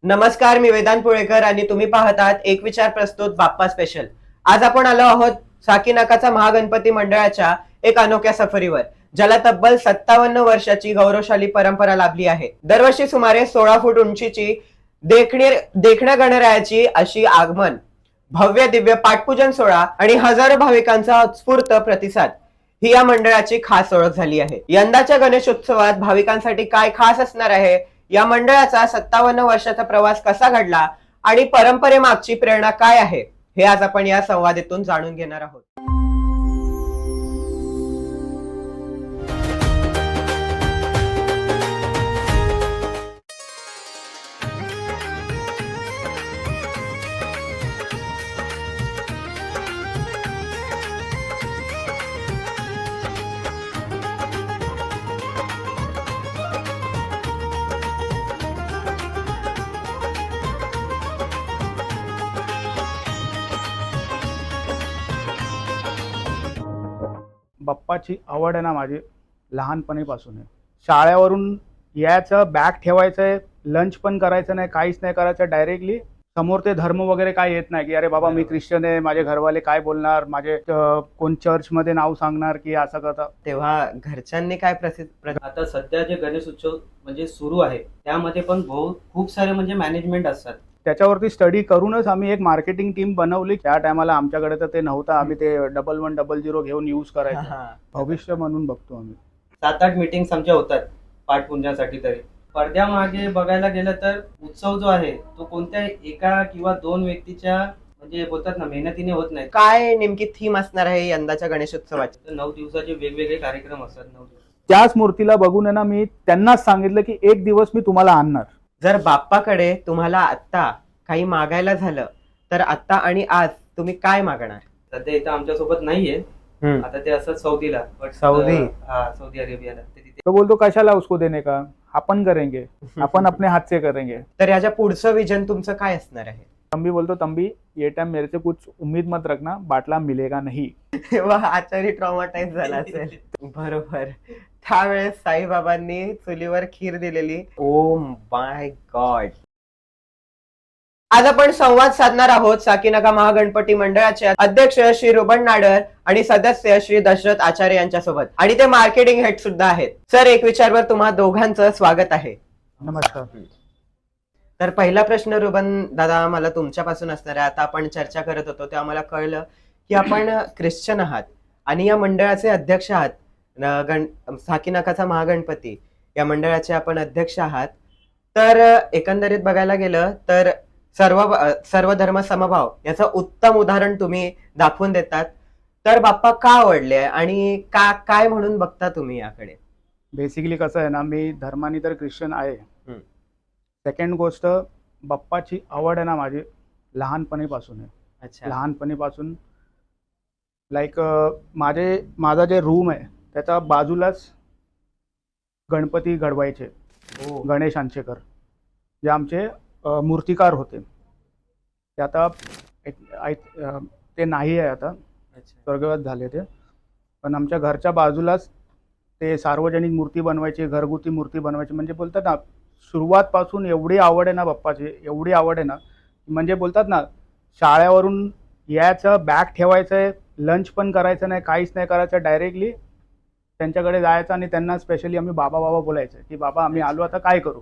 नमस्कार, मी वेदांत पुळेकर आणि तुम्ही पाहतात एक विचार प्रस्तुत बाप्पा स्पेशल. आज आपण आलो आहोत साकीनाकाचा महागणपती मंडळाच्या एक अनोख्या सफरीवर, ज्याला तब्बल 57 वर्षाची गौरवशाली परंपरा लाभली आहे. दरवर्षी सुमारे 16 फूट उंचीची देखण्या गणरायाची अशी आगमन, भव्य दिव्य पाटपूजन सोहळा आणि हजारो भाविकांचा उत्स्फूर्त प्रतिसाद ही या मंडळाची खास ओळख झाली आहे. यंदाच्या गणेशोत्सवात भाविकांसाठी काय खास असणार आहे, या मंडळाचा 57 वर्षाचा प्रवास कसा घडला आणि परंपरेमागची प्रेरणा काय आहे, हे आज आपण या संवादातून जाणून घेणार आहोत. बाप्पाची आवड आहे ना माझी लहानपणीपासून आहे. शाळेवरून यायचं, बॅग ठेवायचंय, लंच पण करायचं नाही, काहीच नाही करायचं. डायरेक्टली समोर ते धर्म वगैरे काय येत नाही की अरे बाबा मी ख्रिश्चन आहे, माझे घरवाले काय बोलणार, माझे कोण चर्चमध्ये नाव सांगणार की असं करता. तेव्हा घरच्यांनी काय आता सध्या जे गणेश उत्सव म्हणजे सुरू आहे त्यामध्ये पण खूप सारे म्हणजे मॅनेजमेंट असतात. त्याच्यावरती स्टडी करूनच आम्ही एक मार्केटिंग टीम बनवली. त्या टायमाला आमच्याकडे तर ते नव्हतं, आम्ही ते 1100 घेऊन यूज करायचो. भविष्य म्हणून बघतो आम्ही. 7-8 मीटिंग्स आमच्या होतात पाठपुंजासाठी. तरी पडद्यामागे बघायला गेलं तर उत्सव जो आहे तो कोणत्या एका किंवा दोन व्यक्तीच्या म्हणजे बोलतात ना मेहनतीने होत नाही. काय नेमकी थीम असणार आहे यंदाच्या गणेशोत्सवाची? 9 दिवसाचे वेगवेगळे कार्यक्रम असतात. 9 दिवस त्याच मूर्तीला बघून आहे ना मी त्यांनाच सांगितलं की एक दिवस मी तुम्हाला आणणार. जर बाप्पाकडे तुम्हाला आत्ता काही मागायला झालं तर आत्ता आणि आज तुम्ही काय मागणार? सध्या इथं आमच्यासोबत नाहीये. आता ते असं सौदीला, सौदी? सौदी अरेबियाला ते तिथे. तो बोलतो कशाला उसको देने का, आपण करेंगे, अपन अपने हाथ से करेंगे. तर याच्या पुढचं विजन तुमचं काय असणार आहे? तंबी बोलतो तंबी ये टाइम मेरे से कुछ उम्मीद मत रखना, बाटला मिलेगा नहीं. तेव्हा आचारी ट्रॉमाटाईज झाला असेल. बरोबर. त्यावेळेस साईबाबांनी चुलीवर खीर दिलेली. Oh my God. आज आपण संवाद साधणार आहोत साकीनाका महागणपती मंडळाचे अध्यक्ष श्री रुबन नाडर आणि सदस्य श्री दशरथ आचार्य यांच्यासोबत, आणि ते मार्केटिंग हेड सुद्धा आहेत. सर, एक विचारवर तुम्हा दोघांचं स्वागत आहे. नमस्कार. तर पहिला प्रश्न रुबन दादा मला तुमच्यापासून असणार आहे. आता आपण चर्चा करत होतो तेव्हा मला कळलं की आपण ख्रिश्चन आहात आणि या मंडळाचे अध्यक्ष आहात. साकीनाकाचा महागणपती या मंडळाचे आपण अध्यक्ष आहात. तर एकंदरीत बघायला गेलं तर सर्व धर्म समभाव याचं उत्तम उदाहरण तुम्ही दाखवून देतात. तर बाप्पा का आवडले आणि काय म्हणून बघता तुम्ही याकडे? बेसिकली कसं आहे ना, मी धर्मानी तर ख्रिश्चन आहे. सेकंड गोष्ट, बाप्पाची आवड आहे ना माझी लहानपणीपासून आहे. अच्छा. लहानपणीपासून लाईक माझा जे रूम आहे त्याच्या बाजूलाच गणपती घडवायचे गणेश आंचेकर, जे आमचे मूर्तिकार होते. ते आता ते नाही आहे, आता स्वर्गवास झाले ते. पण आमच्या घरच्या बाजूलाच ते सार्वजनिक मूर्ती बनवायची, घरगुती मूर्ती बनवायची. म्हणजे बोलतात ना, सुरुवातपासून एवढी आवड आहे ना बाप्पाची, एवढी आवड आहे ना, म्हणजे बोलतात ना शाळेवरून यायचं, बॅग ठेवायचंय, लंच पण करायचं नाही, काहीच नाही करायचं. डायरेक्टली त्यांच्याकडे जायचं आणि त्यांना स्पेशली आम्ही बाबा बाबा बोलायचं की बाबा आम्ही आलो, आता काय करू.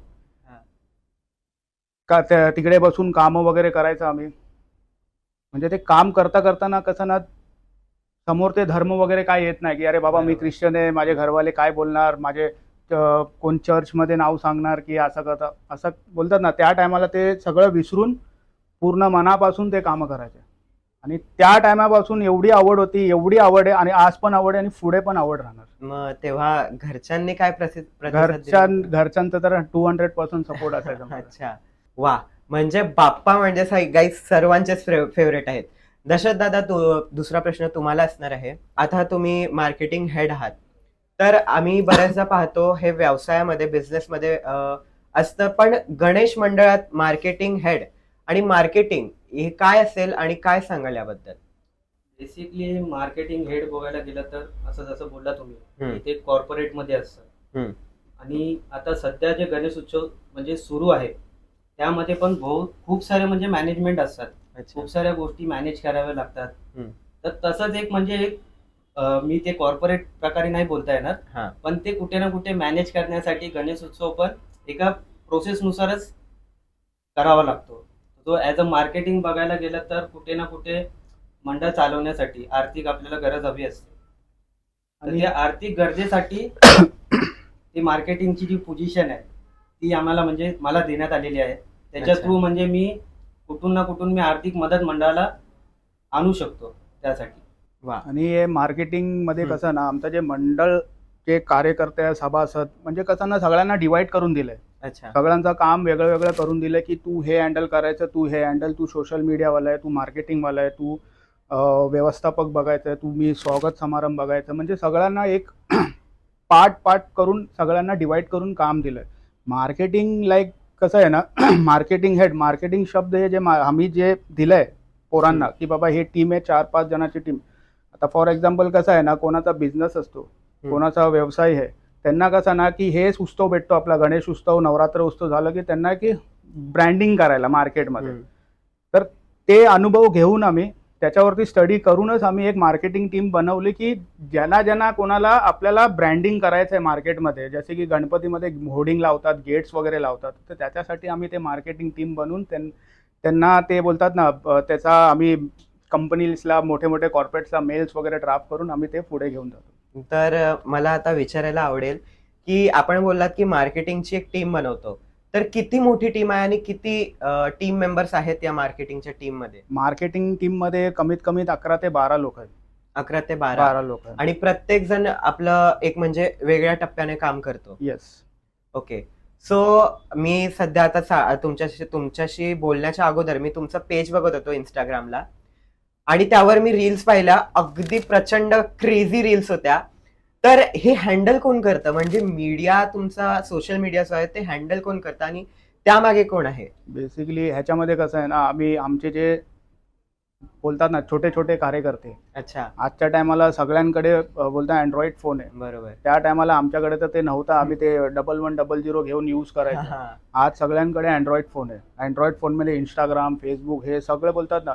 का तिकडे बसून कामं वगैरे करायचं आम्ही. म्हणजे ते काम करता करताना कसं ना, समोर ते धर्म वगैरे काय येत नाही की अरे बाबा मी ख्रिश्चन आहे, माझे घरवाले काय बोलणार, माझे कोण चर्चमध्ये नाव सांगणार की असं करता, असं बोलतात ना. त्या टायमाला ते सगळं विसरून पूर्ण मनापासून ते कामं करायचे. आणि त्या टायमापासून एवढी आवड होती, एवढी आवड आहे, आणि आज पण आवड आहे आणि पुढे पण आवड राहणार. मग तेव्हा घरच्यांनी काय घरच्यांचा तर 200% सपोर्ट असायचा. अच्छा, वा. म्हणजे बाप्पा म्हणजे गाईज सर्वांचेच फेवरेट आहेत. दशरथ दादा, दुसरा प्रश्न तुम्हाला असणार आहे. आता तुम्ही मार्केटिंग हेड आहात, तर आम्ही बऱ्याचदा पाहतो हे व्यवसायामध्ये, बिझनेसमध्ये असतं, पण गणेश मंडळात मार्केटिंग हेड आणि मार्केटिंग हे काय असेल आणि काय सांगाल याबद्दल? बेसिकली मार्केटिंग हेड बघायला गेलं तर असं जसं बोलला तुम्ही, ते कॉर्पोरेट मध्ये असतं. आणि आता सध्या जे गणेश उत्सव म्हणजे सुरू आहे त्यामध्ये पण खूप सारे म्हणजे मॅनेजमेंट असतात, अच्छा. खूप साऱ्या गोष्टी मॅनेज कराव्या लागतात. हम्म. तर तसंच एक म्हणजे मी ते कॉर्पोरेट प्रकारे नाही बोलता येणार, हा. पण ते कुठे ना कुठे मॅनेज करण्यासाठी गणेश उत्सव पण एका प्रोसेसनुसारच करावा लागतो. तो ॲज अ मार्केटिंग बघायला गेलं तर कुठे ना कुठे मंडळ चालवण्यासाठी आर्थिक आपल्याला गरज हवी असते. तर आणि त्या आर्थिक गरजेसाठी ती मार्केटिंगची जी पोझिशन आहे ती आम्हाला म्हणजे मला देण्यात आलेली आहे. त्याच्या अच्छा. थ्रू म्हणजे मी कुठून ना कुठून मी आर्थिक मदत मंडळाला आणू शकतो त्यासाठी. वा. आणि हे मार्केटिंगमध्ये हम्म. कसं ना, आमचं जे मंडळ जे कार्यकर्ते सभासद म्हणजे कसं ना, सगळ्यांना डिवाइड करून दिलंय. अच्छा. सगळ्यांचं काम वेगळं वेगळं करून दिलं की तू हे हँडल करायचं, तू हे हँडल, तू सोशल मीडियावाला आहे, तू मार्केटिंगवाला आहे, तू व्यवस्थापक बघायचं आहे, तुम्ही स्वागत समारंभ बघायचं. म्हणजे सगळ्यांना एक पार्ट पार्ट करून सगळ्यांना डिवाइड करून काम दिलंय. मार्केटिंग लाईक कसं आहे ना, मार्केटिंग हेड, मार्केटिंग शब्द हे जे आम्ही जे दिलंय पोरांना की बाबा हे टीम आहे, 4-5 जणांची टीम. आता फॉर एक्झाम्पल कसं आहे ना, कोणाचा बिझनेस असतो, कोणाचा व्यवसाय आहे, त्यांना कसं ना की हेच उत्सव भेटतो आपला गणेश उत्सव, नवरात्र उत्सव झालं की त्यांना की ब्रँडिंग करायला मार्केटमध्ये. तर ते अनुभव घेऊन आम्ही त्याच्यावरती स्टडी करूनच आम्ही एक मार्केटिंग टीम बनवली की ज्यांना ज्यांना कोणाला आपल्याला ब्रँडिंग करायचं आहे मार्केटमध्ये, जसे की गणपतीमध्ये होर्डिंग लावतात, गेट्स वगैरे लावतात, तर त्याच्यासाठी आम्ही ते मार्केटिंग टीम बनवून त्यांना ते बोलतात ना, त्याचा आम्ही कंपनीजला, मोठे मोठे कॉर्पोरेट्सला मेल्स वगैरे ड्राफ्ट करून आम्ही ते पुढे घेऊन जातो. तर मला आता विचारायला आवडेल की आपण बोललात की मार्केटिंगची एक टीम बनवतो, तर किती मोठी टीम आहे आणि किती टीम मेंबर्स आहेत या मार्केटिंगच्या टीम मध्ये? मार्केटिंग टीममध्ये कमीत कमी 11 ते 12 लोक आहेत. 11 ते 12. 12 लोक आहेत. आणि प्रत्येक जण आपलं एक म्हणजे वेगळ्या टप्प्याने काम करतो. येस. ओके. सो मी सध्या आता तुमच्याशी बोलण्याच्या अगोदर मी तुमचं पेज बघत होतो इंस्टाग्रामला, आणि त्यावर मी रील्स पाहिल्या, अगदी प्रचंड क्रेझी रील्स होत्या. तर हे हँडल कोण करतं, म्हणजे मीडिया, तुमचा सोशल मीडिया जो आहे ते हँडल कोण करतं आणि त्यामागे कोण आहे? बेसिकली ह्याच्यामध्ये कसं आहे ना, आम्ही आमचे जे बोलतात ना छोटे छोटे कार्यकर्ते, अच्छा. आजच्या टायमाला सगळ्यांकडे बोलता अँड्रॉइड फोन आहे. बरोबर. त्या टायमाला आमच्याकडे तर ते नव्हतं, आम्ही ते 1100 घेऊन यूज करायचो. हा. आज सगळ्यांकडे अँड्रॉइड फोन आहे. अँड्रॉइड फोनमध्ये इंस्टाग्राम, फेसबुक हे सगळं बोलतात ना.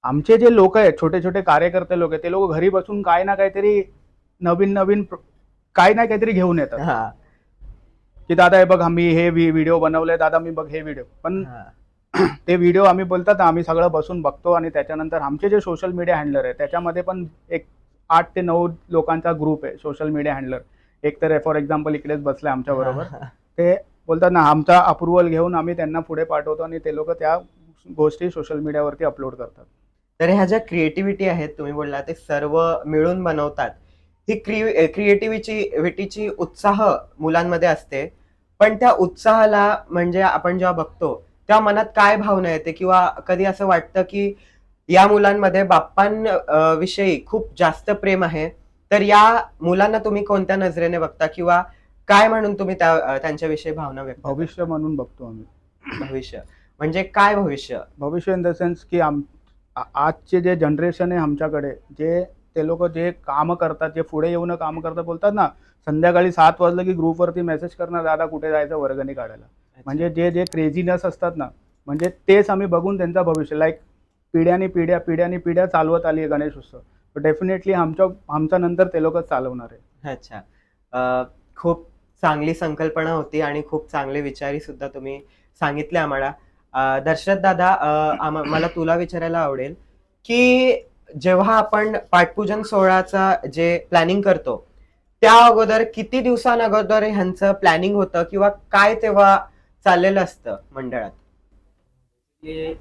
आमचे जे लोक आहेत, छोटे छोटे कार्यकर्ते लोक आहेत, ते लोक घरी बसून काय ना काहीतरी नवीन नवीन काय ना काहीतरी घेऊन येतात हा. की दादा हे बघ आम्ही हे व्हिडिओ बनवले, दादा मी बघ हे व्हिडिओ. पण हा. ते व्हिडिओ आम्ही बोलतात ना, आम्ही सगळं बसून बघतो आणि त्याच्यानंतर आमचे जे सोशल मीडिया हँडलर आहे त्याच्यामध्ये पण एक 8 ते 9 लोकांचा ग्रुप आहे सोशल मीडिया हँडलर. एक तर फॉर एक्झाम्पल इकडेच बसले आमच्या बरोबर, ते बोलतात ना आमचा अप्रुव्हल घेऊन आम्ही त्यांना पुढे पाठवतो आणि ते लोक त्या गोष्टी सोशल मीडियावरती अपलोड करतात. तर ह्या ज्या क्रिएटिव्हिटी आहेत, तुम्ही बोलला ते सर्व मिळून बनवतात. ही क्रिएटिव्हिटीची उत्साह मुलांमध्ये असते, पण त्या उत्साहाला म्हणजे आपण जेव्हा बघतो तेव्हा मनात काय भावना येते, किंवा कधी असं वाटतं की या मुलांमध्ये विषयी खूप जास्त प्रेम आहे, तर या मुलांना तुम्ही कोणत्या नजरेने बघता, किंवा काय म्हणून तुम्ही त्यांच्याविषयी भावना व्यक्त करता? भविष्य म्हणून बघतो आम्ही. भविष्य म्हणजे काय भविष्य? भविष्य इन द सेन्स की आजचे जे जनरेशन आहे आमच्याकडे, जे ते लोक जे कामं करतात, जे पुढे येऊन कामं करतात, बोलतात ना संध्याकाळी 7 वाजलं की ग्रुपवरती मेसेज करणार, दादा कुठे जायचं वर्गणी काढायला. म्हणजे जे जे क्रेझीनेस असतात ना, म्हणजे तेच आम्ही बघून त्यांचं भविष्य लाईक पिढ्याने पिढ्या चालवत आली आहे गणेश उत्सव. तर डेफिनेटली आमच्या नंतर ते लोकच चालवणार आहे. अच्छा. खूप चांगली संकल्पना होती आणि खूप चांगले विचारी सुद्धा तुम्ही सांगितले आम्हाला. दशरथ दादा, मला तुला विचारायला आवडेल की जेव्हा आपण पाटपूजन सोहळ्याचा जे प्लॅनिंग करतो, त्या अगोदर किती दिवसांअगोदर ह्यांचं प्लॅनिंग होतं, किंवा काय तेव्हा चाललेलं असतं मंडळात? की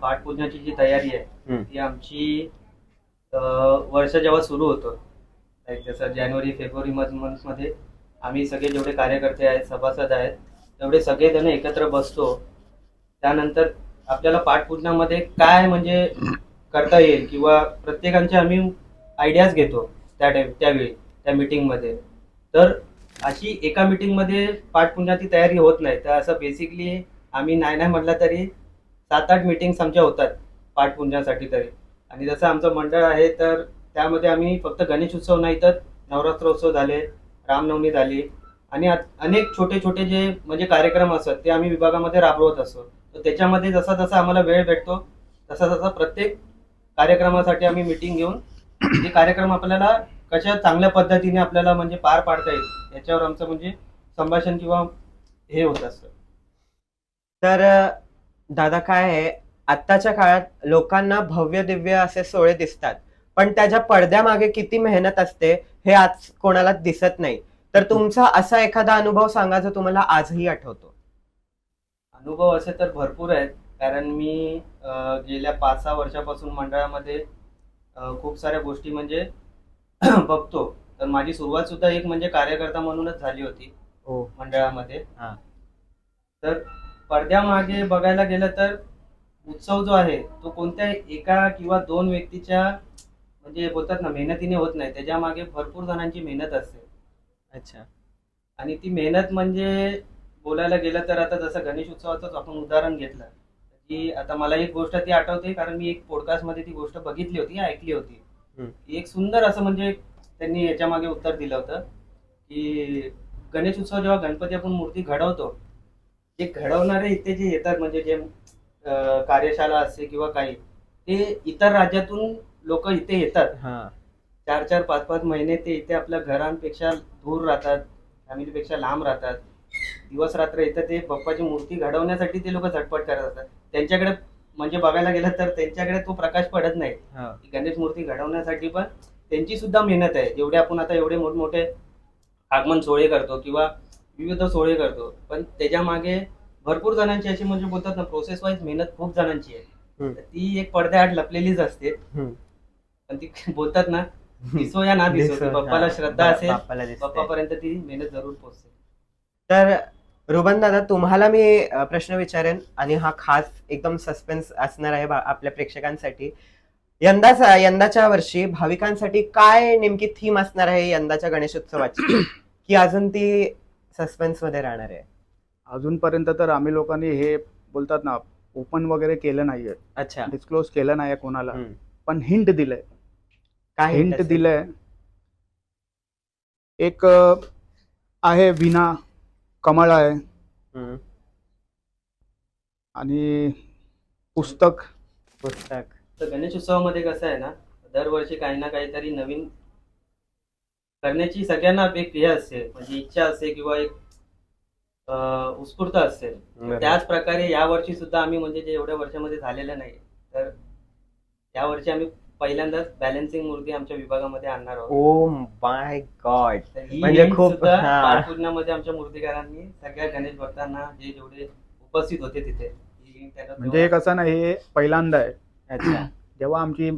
पाठपूजनाची जी तयारी आहे ती आमची वर्ष जेव्हा सुरू होतं, जसं जानेवारी फेब्रुवारी मंथमध्ये आम्ही सगळे जेवढे कार्यकर्ते आहेत, सभासद आहेत, तेवढे सगळेजण एकत्र बसतो. त्यानंतर आपल्याला पाठपूजनामध्ये काय म्हणजे करता येईल किंवा प्रत्येकांचे आम्ही आयडियाज घेतो त्यावेळी त्या मीटिंगमध्ये. तर अशी एका मीटिंगमध्ये पाठपूजनाची तयारी होत नाही. तर असं बेसिकली आम्ही नाही म्हटलं तरी 7-8 मीटिंग्स आमच्या होतात पाठपूजनासाठी तरी. आणि जसं आमचं मंडळ आहे तर त्यामध्ये आम्ही फक्त गणेश उत्सव नाही तर नवरात्रोत्सव झाले, रामनवमी झाली, आणि अनेक छोटे छोटे जे म्हणजे कार्यक्रम असतात ते आम्ही विभागामध्ये राबवत असतो. तर त्याच्यामध्ये जसा जसा आम्हाला वेळ भेटतो तसा तसा प्रत्येक कार्यक्रमासाठी आम्ही मीटिंग घेऊन ते कार्यक्रम आपल्याला कशा चांगल्या पद्धतीने आपल्याला म्हणजे पार पाडता येईल याच्यावर आमचं म्हणजे संभाषण किंवा हे होत असतं. तर दादा काय आहे, आत्ताच्या काळात लोकांना भव्य दिव्य असे सोहळे दिसतात, पण त्याच्या पडद्यामागे किती मेहनत असते हे आज कोणाला दिसत नाही. तर तुमचा असा एखादा अनुभव सांगा जो तुम्हाला आजही आठवतो. अनुभव असे तर भरपूर आहेत, कारण मी गेल्या 5-6 वर्षापासून मंडळामध्ये खूप साऱ्या गोष्टी म्हणजे बघतो. तर माझी सुरुवात सुद्धा एक म्हणजे कार्यकर्ता म्हणूनच झाली होती हो. मंडळामध्ये. हा. तर पडद्यामागे बघायला गेलं तर उत्सव जो आहे तो कोणत्या एका किंवा 2 व्यक्तीच्या म्हणजे बोलतात ना मेहनतीने होत नाही. त्याच्यामागे भरपूर जणांची मेहनत असते. अच्छा. आणि ती मेहनत म्हणजे बोलायला गेलं तर आता जसं गणेश उत्सवाचंच आपण उदाहरण घेतलं की आता मला एक गोष्ट ती आठवते, कारण मी एक पॉडकास्टमध्ये ती गोष्ट बघितली होती, ऐकली होती. की एक सुंदर असं म्हणजे त्यांनी याच्या मागे उत्तर दिलं होतं की गणेश उत्सव जेव्हा गणपती आपण मूर्ती घडवतो, जे घडवणारे इथे जे येतात म्हणजे जे कार्यशाळा असते किंवा काही, ते इतर राज्यातून लोक इथे येतात. हा. 4-4, 5-5 महिने ते इथे आपल्या घरांपेक्षा दूर राहतात, फॅमिलीपेक्षा लांब राहतात. दिवस रात्र इथं ते बाप्पाची मूर्ती घडवण्यासाठी ते लोक झटपट करत असतात. त्यांच्याकडे म्हणजे बघायला गेलं तर त्यांच्याकडे तो प्रकाश पडत नाही. हा. गणेश मूर्ती घडवण्यासाठी पण त्यांची सुद्धा मेहनत आहे. जेवढे आपण आता एवढे मोठमोठे आगमन सोहळे करतो किंवा विविध सोहळे करतो, पण त्याच्या मागे भरपूर जणांची अशी म्हणजे बोलतात ना प्रोसेस वाईज मेहनत खूप जणांची आहे. तर ती एक पडद्याआड लपलेलीच असते. पण ती बोलतात ना दिसो या ना दिसो, ती बाप्पाला श्रद्धा असेल, बाप्पाला दिसते. बाप्पापर्यंत ती मेहनत जरूर पोहोचते. तर रुबन दादा, तुम्हाला मी प्रश्न विचारेन आणि हा खास एकदम सस्पेन्स असणार आहे आपल्या प्रेक्षकांसाठी. यंदाच्या वर्षी भाविकांसाठी काय नेमकी थीम असणार आहे यंदाच्या गणेशोत्सवाची, की अजून ती सस्पेन्स मध्ये राहणार आहे? अजूनपर्यंत तर आम्ही लोकांनी हे बोलतात ना ओपन वगैरे केलं नाहीये, अच्छा. डिस्क्लोज केलं नाही कोणाला, हम्म. पण हिंट दिलंय. काय हिंट असेल? दिलंय एक आहे विना कमळ आहे हम्म. आणि पुस्तक. पुस्तक. तर गणेश उत्सवामध्ये कसं आहे ना, दरवर्षी काही ना काहीतरी नवीन करण्याची सगळ्यांना एक हे असते, म्हणजे इच्छा असते किंवा एक उत्स्फूर्त असते. बरोबर. त्याच प्रकारे या वर्षी सुद्धा आम्ही म्हणजे जे एवढ्या वर्षामध्ये झालेलं नाही, तर या वर्षी आम्ही पहिल्यांदाच बॅलन्सिंग मूर्ती आमच्या विभागामध्ये आणणार आहोत. Oh my God. तर ही म्हणजे hint खूप- सुद्धा हा. पाठपुण्यामध्ये आमच्या मूर्तिकारांनी सगळ्या गणेश भक्तांना जे जेवढे उपस्थित होते तिथे ही hint त्यांना म्हणजे एक असं ना हे पहिल्यांदा आहे. अच्छा. जेव्हा आमची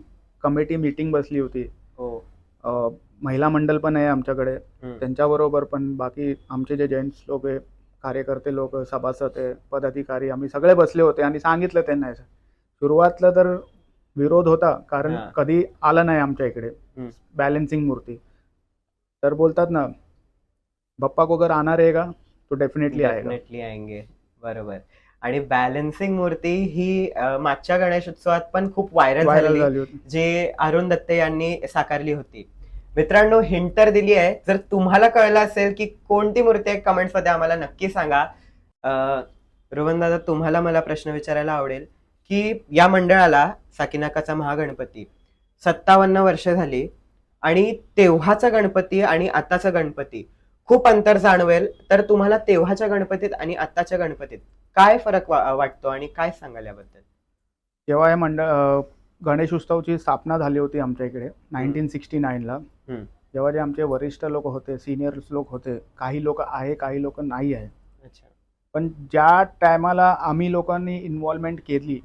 कमिटी मीटिंग बसली होती, हो. महिला मंडळ पण आहे आमच्याकडे, हम्म. त्यांच्याबरोबर पण बाकी आमचे जे जेंट्स लोक आहे, कार्यकर्ते लोक, सभासद आहे, पदाधिकारी, आम्ही सगळे बसले होते आणि सांगितलं त्यांना. सुरुवातला तर विरोध होता, कारण हा. कधी आला नाही आमच्या इकडे हम्म. बॅलन्सिंग मूर्ती. तर बोलतात ना बप्पा को अगर आना रहेगा तो डेफिनेटली आएगा. डेफिनेटली आएंगे. बरोबर. आणि बॅलन्सिंग मूर्ती ही मागच्या गणेशोत्सवात पण खूप व्हायरल व्हायरल झाली, झाली होती. जे अरुण दत्ते यांनी साकारली होती. मित्रांनो, हिंट तर दिली आहे. जर तुम्हाला कळलं असेल की कोणती मूर्ती आहे, कमेंट्स मध्ये आम्हाला नक्की सांगा. रोहन दादा, तुम्हाला मला प्रश्न विचारायला आवडेल की या मंडळाला साकीनाकाचा महागणपती 57 वर्ष झाली आणि तेव्हाचा गणपती आणि आताचा गणपती खूप अंतर जाणवेल. तर तुम्हाला तेव्हाच्या गणपतीत आणि आताच्या गणपतीत काय फरक वाटतो आणि काय सांगाल याबद्दल? जेव्हा हे मंडळ गणेश उत्सवची स्थापना झाली होती आमच्या इकडे 1969ला, जेव्हा जे आमचे वरिष्ठ लोक होते, सिनियर लोक होते, काही लोक आहे काही लोक नाही आहे, अच्छा. पण ज्या टायमाला आम्ही लोकांनी इन्व्हॉल्वमेंट केली,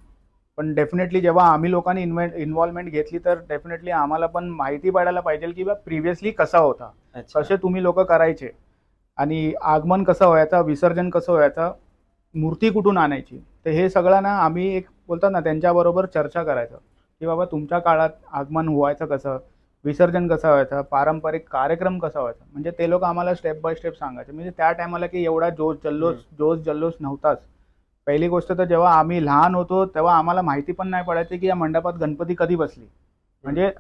पण डेफिनेटली जेव्हा आम्ही लोकांनी इन्व्हॉल्वमेंट घेतली तर डेफिनेटली आम्हाला पण माहिती पडायला पाहिजे की बा प्रिव्हियसली कसा होता, अच्छा. कसे तुम्ही लोक करायचे आणि आगमन कसं व्हायचं, विसर्जन कसं व्हायचं, मूर्ती कुठून आणायची. तर हे सगळं ना आम्ही एक बोलतात ना त्यांच्याबरोबर चर्चा करायचं की बाबा तुमच्या काळात आगमन व्हायचं कसं, विसर्जन कसं व्हायचं, पारंपरिक कार्यक्रम कसा व्हायचा. म्हणजे ते लोक आम्हाला स्टेप बाय स्टेप सांगायचे. म्हणजे त्या टायमाला की एवढा जोश जल्लोष नव्हताच. पहिली गोष्ट तर जेव्हा आम्ही लहान होतो तेव्हा आम्हाला माहिती पण नाही पडायची की या मंडपात गणपती कधी बसली. म्हणजे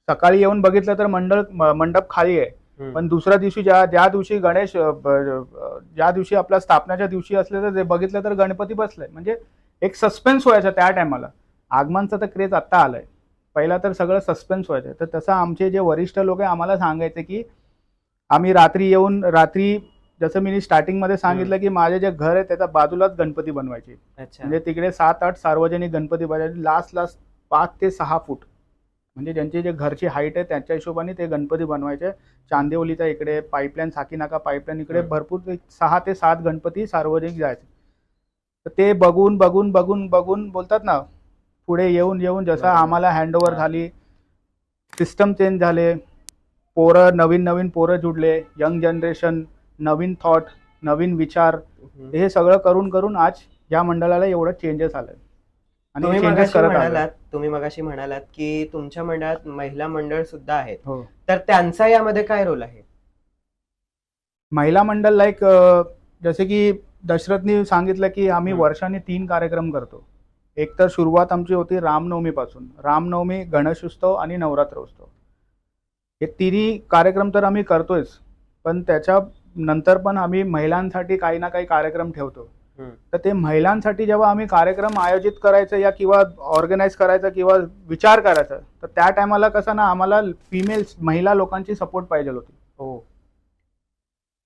सकाळी येऊन बघितलं तर मंडप खाली आहे पण दुसऱ्या दिवशी ज्या दिवशी गणेश ज्या दिवशी आपल्या स्थापनाच्या दिवशी असले तर ते बघितलं तर गणपती बसलाय. म्हणजे एक सस्पेन्स व्हायचा त्या टायमाला. आगमनचं तर क्रेज आत्ता आलंय, पहिला तर सगळं सस्पेन्स व्हायचं. तर तसं आमचे जे वरिष्ठ लोक आहे आम्हाला सांगायचे की आम्ही रात्री जसं मी स्टार्टिंगमध्ये सांगितलं की माझे जे घर आहे त्याच्या बाजूलाच गणपती बनवायचे. अच्छा. म्हणजे तिकडे 7-8 सार्वजनिक गणपती बनवायचे. लास्ट 5 ते 6 फूट, म्हणजे ज्यांची जे घरची हाईट आहे त्याच्या हिशोबाने ते गणपती बनवायचे. चांदिवलीच्या इकडे पाईपलाईन, साकीनाका पाईपलाईन इकडे भरपूर 6 ते 7 गणपती सार्वजनिक जायचे. तर ते बघून बोलतात ना, पुढे येऊन जसं बरोबर. आम्हाला हँडओव्हर झाली, सिस्टम चेंज झाले, नवीन पोरं जुडले, यंग जनरेशन, नवीन थॉट, नवीन विचार, हे सगळं करून आज या मंडळाला एवढं चेंजेस आलंय आणि चेंजेस करत आलोय. तुम्ही मगाशी म्हणालात की तुमच्या मंडळात महिला मंडळ सुद्धा आहेत, हो. तर त्यांचा यामध्ये काय रोल आहे? महिला मंडळ लाईक जसे की दशरथनी सांगितलं की आम्ही वर्षाने 3 कार्यक्रम करतो. एक तर सुरुवात आमची होती रामनवमीपासून. रामनवमी, गणेशोत्सव आणि नवरात्र उत्सव. हे तिन्ही कार्यक्रम तर आम्ही करतोयच, पण त्याच्या नंतर पण आम्ही महिलांसाठी काही ना काही कार्यक्रम ठेवतो. तर ते महिलांसाठी जेव्हा आम्ही कार्यक्रम आयोजित करायचं या किंवा ऑर्गनाईज करायचं किंवा विचार करायचा, तर त्या टायमाला कसं ना आम्हाला महिला लोकांची सपोर्ट पाहिजे होती. हो.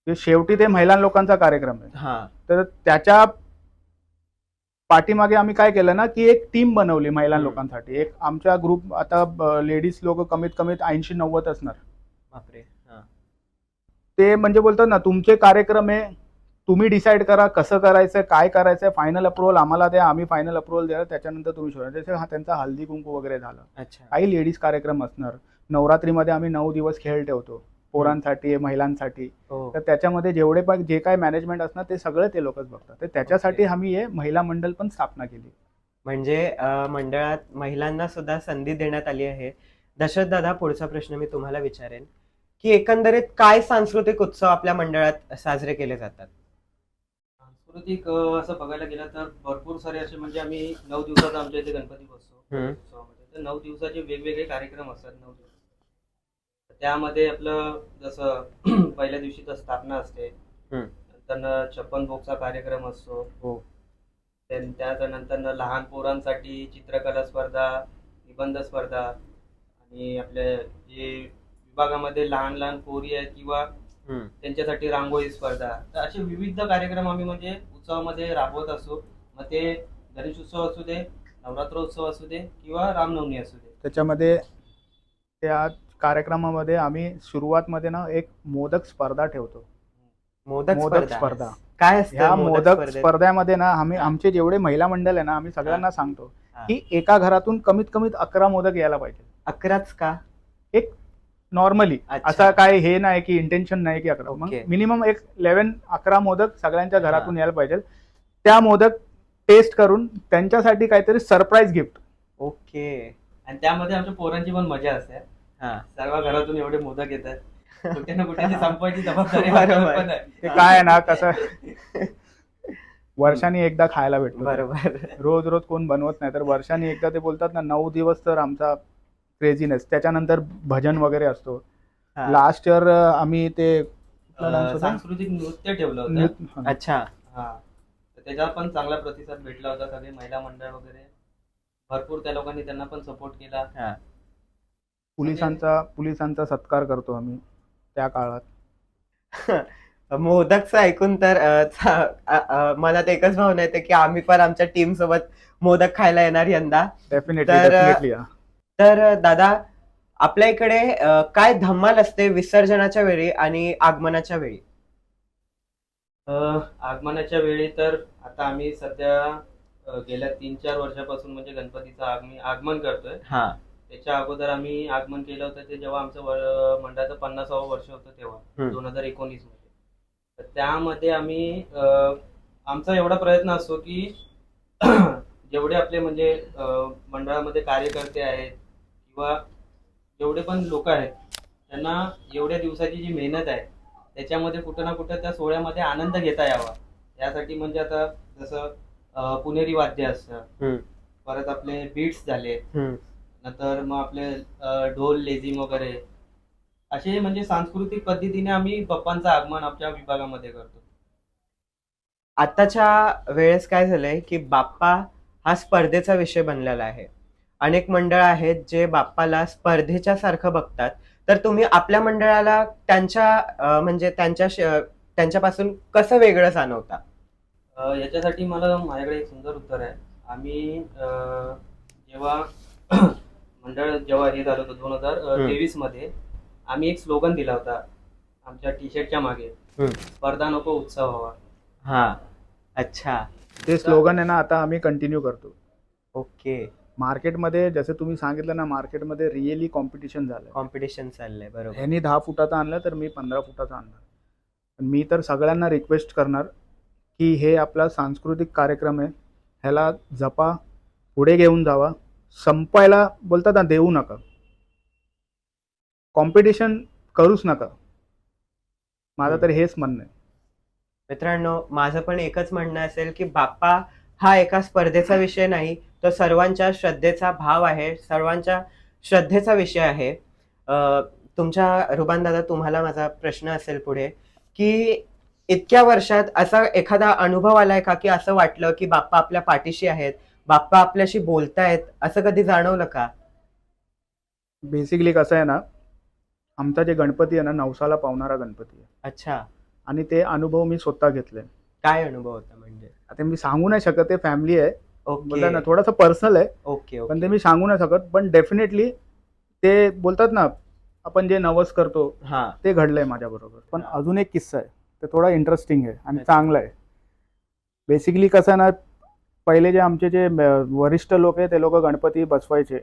ते शेवटी ते महिला लोकांचा कार्यक्रम आहे. हा. तर त्याच्या पाठीमागे आम्ही काय केलं ना की एक टीम बनवली महिला लोकांसाठी. एक आमच्या ग्रुप आता लेडीज लोक कमीत कमी 80-90 असणार. बापरे. हा. ते म्हणजे बोलतात ना, तुमचे कार्यक्रम आहे, तुम्ही डिसाईड करा कसं करायचं, काय करायचं, फायनल अप्रुव्हल आम्हाला द्या, आम्ही फायनल अप्रुव्हल द्या, त्याच्यानंतर तुम्ही शोधा. जसं त्यांचा हल्दी कुंकू वगैरे झालं. अच्छा. काही लेडीज कार्यक्रम असणार. नवरात्रीमध्ये आम्ही 9 दिवस खेळ ठेवतो, पोरांसाठी, महिलांसाठी. हो. तर त्याच्यामध्ये जे काय मॅनेजमेंट असणार ते सगळं ते लोकच बघतात. तर त्याच्यासाठी आम्ही हे महिला मंडळ पण स्थापना केली. म्हणजे मंडळात महिलांना सुद्धा संधी देण्यात आली आहे. दशरथ दादा, पुढचा प्रश्न मी तुम्हाला विचारेन की एकंदरीत काय सांस्कृतिक उत्सव आपल्या मंडळात साजरे केले जातात? सांस्कृतिक असं बघायला गेलं तर भरपूर सारे असे, म्हणजे आम्ही 9 दिवसाचा आमच्या इथे गणपती बसतो उत्सवामध्ये. तर 9 दिवसाचे वेगवेगळे कार्यक्रम असतात. 9 दिवस त्यामध्ये आपलं जसं पहिल्या दिवशी तर स्थापना असते, नंतर 56 भोगचा कार्यक्रम असतो. हो. त्यानंतर लहान पोरांसाठी चित्रकला स्पर्धा, निबंध स्पर्धा, आणि आपल्या जे विभागामध्ये लहान लहान पोरी आहेत किंवा त्यांच्यासाठी रांगोळी स्पर्धा. तर असे विविध कार्यक्रम आम्ही म्हणजे उत्सवामध्ये राबवत असतो. मग ते गणेश उत्सव असू दे, नवरात्र उत्सव असू दे किंवा रामनवमी असू दे. त्याच्यामध्ये त्या कार्यक्रमामध्ये आम्ही सुरुवातमध्ये ना एक मोदक स्पर्धा ठेवतो. मोदक स्पर्धा काय असतं? ह्या मोदक स्पर्धेमध्ये ना आमचे जेवढे महिला मंडळ आहे ना, आम्ही सगळ्यांना सांगतो की एका घरातून कमीत कमीत 11 मोदक यायला पाहिजे. 11च का? एक नॉर्मली असं काय हे नाही की इंटेन्शन नाही की 11, मग मिनिमम एक 11-11 मोदक सगळ्यांच्या घरातून यायला पाहिजे. त्या मोदक टेस्ट करून त्यांच्यासाठी काहीतरी सरप्राईज गिफ्ट. ओके. आणि त्यामध्ये आमच्या पोरांची पण मजा असते. सर्व घरातून एवढे मोदक येतात, कुठे ना कुठे संपवायची जबाबदारी पण आहे. ते काय आहे ना, कसं वर्षांनी एकदा खायला भेटतो. बरोबर. रोज कोण बनवत नाही, तर वर्षांनी एकदा ते बोलतात ना 9 दिवस तर आमचा क्रेझीनेस. त्याच्यानंतर भजन वगैरे असतो. लास्ट इयर आम्ही ते सांस्कृतिक नृत्य ठेवलं होतं. अच्छा. तर त्याचा पण चांगला प्रतिसाद भेटला होता. सगळे महिला मंडळ वगैरे भरपूर त्या लोकांनी त्यांना पण सपोर्ट केला. पोलिसांचा सत्कार करतो आम्ही त्या काळात. मोदकचं ऐकून तर मला ते एकच भावना येते की आम्ही पण आमच्या टीम सोबत मोदक खायला येणार यंदा. डेफिनेटली. तर दादा, आपल्या इकडे काय धमाल असते विसर्जनाच्या वेळी आणि आगमनाच्या वेळी? आगमनाच्या वेळी तर आता आम्ही सध्या गेल्या 3-4 वर्षापासून म्हणजे गणपतीचं आगमन करतोय. त्याच्या अगोदर आम्ही आगमन केलं होतं ते जेव्हा आमचं मंडळाचं 50वं वर्ष होतं तेव्हा 2019 मध्ये. तर त्यामध्ये आम्ही आमचा एवढा प्रयत्न असतो की जेवढे आपले म्हणजे मंडळामध्ये कार्यकर्ते आहेत किंवा जेवढे पण लोक आहेत त्यांना एवढ्या दिवसाची जी मेहनत आहे त्याच्यामध्ये कुठं ना कुठं त्या सोहळ्यामध्ये आनंद घेता यावा यासाठी, म्हणजे आता जसं पुणेरी वाद्य असतं, परत आपले बीट्स झाले, नंतर मग आपले ढोल लेझिम वगैरे, असे म्हणजे सांस्कृतिक पद्धतीने आम्ही बाप्पांचं आगमन आमच्या विभागामध्ये करतो. आताच्या वेळेस काय झालंय की बाप्पा हा स्पर्धेचा विषय बनलेला आहे. अनेक मंडळ आहेत जे बाप्पाला स्पर्धेच्या सारखं बघतात. तर तुम्ही आपल्या मंडळाला म्हणजे त्यांच्यापासून कसं वेगळं जाणवता? याच्यासाठी माझ्याकडे एक सुंदर उत्तर आहे. आम्ही जेव्हा मंडळ जेव्हा हे झालं होतं 2023 मध्ये, आम्ही एक स्लोगन दिला होता आमच्या टी शर्टच्या मागे, स्पर्धा नको उत्सव हवा. हा, अच्छा, ते स्लोगन आहे ना आता आम्ही कंटिन्यू करतो. ओके. मार्केटमध्ये जसं तुम्ही सांगितलं ना, मार्केटमध्ये रिअली कॉम्पिटिशन झालं. कॉम्पिटिशन चाललंय, बरोबर. ह्यांनी 10 फुटाचा आणलं तर मी 15 फुटाचा आणणार. पण मी तर सगळ्यांना रिक्वेस्ट करणार की हे आपला सांस्कृतिक कार्यक्रम आहे, ह्याला जपा, पुढे घेऊन जावा, संपायला बोलतात ना देऊ नका, कॉम्पिटिशन करूच नका. माझं तर हेच म्हणणं आहे. मित्रांनो, माझं पण एकच म्हणणं असेल की बाप्पा हा एका स्पर्धेचा विषय नाही, तो सर्वांच्या श्रद्धेचा भाव आहे, सर्वांच्या श्रद्धेचा विषय आहे. तुमच्या रुबान दादा, तुम्हाला माझा प्रश्न असेल पुढे की इतक्या वर्षात असा एखादा अनुभव आलाय का की असं वाटलं की बाप्पा आपल्या पाठीशी आहेत, बाप्पा आपल्याशी बोलतायत, असं कधी जाणवलं का? बेसिकली कसं आहे ना, आमचा जे गणपती आहे ना, नवसाला पावणारा गणपती आहे. अच्छा, आणि ते अनुभव मी स्वतः घेतले. काय अनुभव होता म्हणजे? आता मी सांगू नाही शकत, ते फॅमिली आहे, ओके, बोलता ना थोडासा पर्सनल आहे, ओके, पण ते मी सांगू नाही शकत. पण डेफिनेटली ते बोलतात ना, आपण जे नवस करतो हा, ते घडलंय माझ्या बरोबर. पण अजून एक किस्सा आहे, ते थोडा इंटरेस्टिंग आहे आणि चांगला आहे. बेसिकली कसं ना, पहिले जे आमचे जे वरिष्ठ लोक आहे ते लोक गणपती बसवायचे.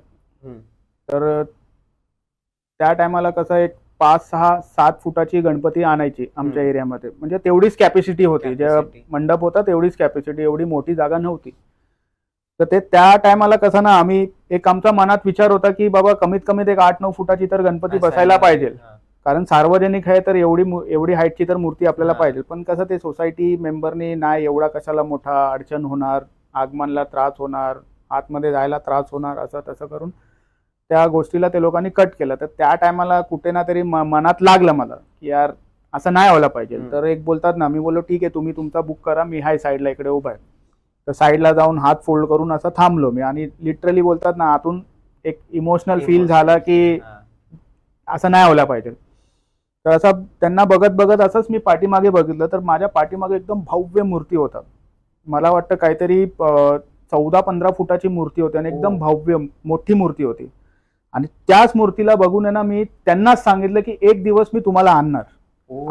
तर त्या टायमाला कसं एक 5, 6, 7 फुटाची गणपती आणायची आमच्या एरियामध्ये. म्हणजे तेवढीच कॅपॅसिटी होती, जे मंडप होता तेवढीच कॅपॅसिटी, एवढी मोठी जागा नव्हती. तर ते त्या टायमाला कसं ना, आम्ही एक आमचा मनात विचार होता की बाबा कमीत कमी एक 8-9 फुटाची तर गणपती बसायला पाहिजे, कारण सार्वजनिक आहे तर एवढी हाईटची तर मूर्ती आपल्याला पाहिजे. पण कसं ते सोसायटी मेंबरनी नाही, एवढा कशाला मोठा, अडचण होणार, आगमनला त्रास होणार, आतमध्ये जायला त्रास होणार, असं तसं करून त्या गोष्टीला ते लोकांनी कट केलं. तर त्या टायमाला कुठे ना तरी मनात लागलं मला की यार असं नाही व्हायला पाहिजे. तर एक बोलतात ना, मी बोललो ठीक आहे, तुम्ही तुमचा बुक करा, मी हाय साईडला इकडे उभा आहे. तर साईडला जाऊन हात फोल्ड करून असं थांबलो मी, आणि लिटरली बोलतात ना, आतून एक इमोशनल फील झाला की असं नाही व्हायला पाहिजे. तर असं त्यांना बघत बघत असंच मी पाठीमागे बघितलं, तर माझ्या पाठीमागे एकदम भव्य मूर्ती होता. मला वाटतं काहीतरी 14-15 फुटाची मूर्ती होती आणि एकदम भव्य मोठी मूर्ती होती. आणि त्याच मूर्तीला बघून आहे ना, मी त्यांनाच सांगितलं की एक दिवस मी तुम्हाला आणणार.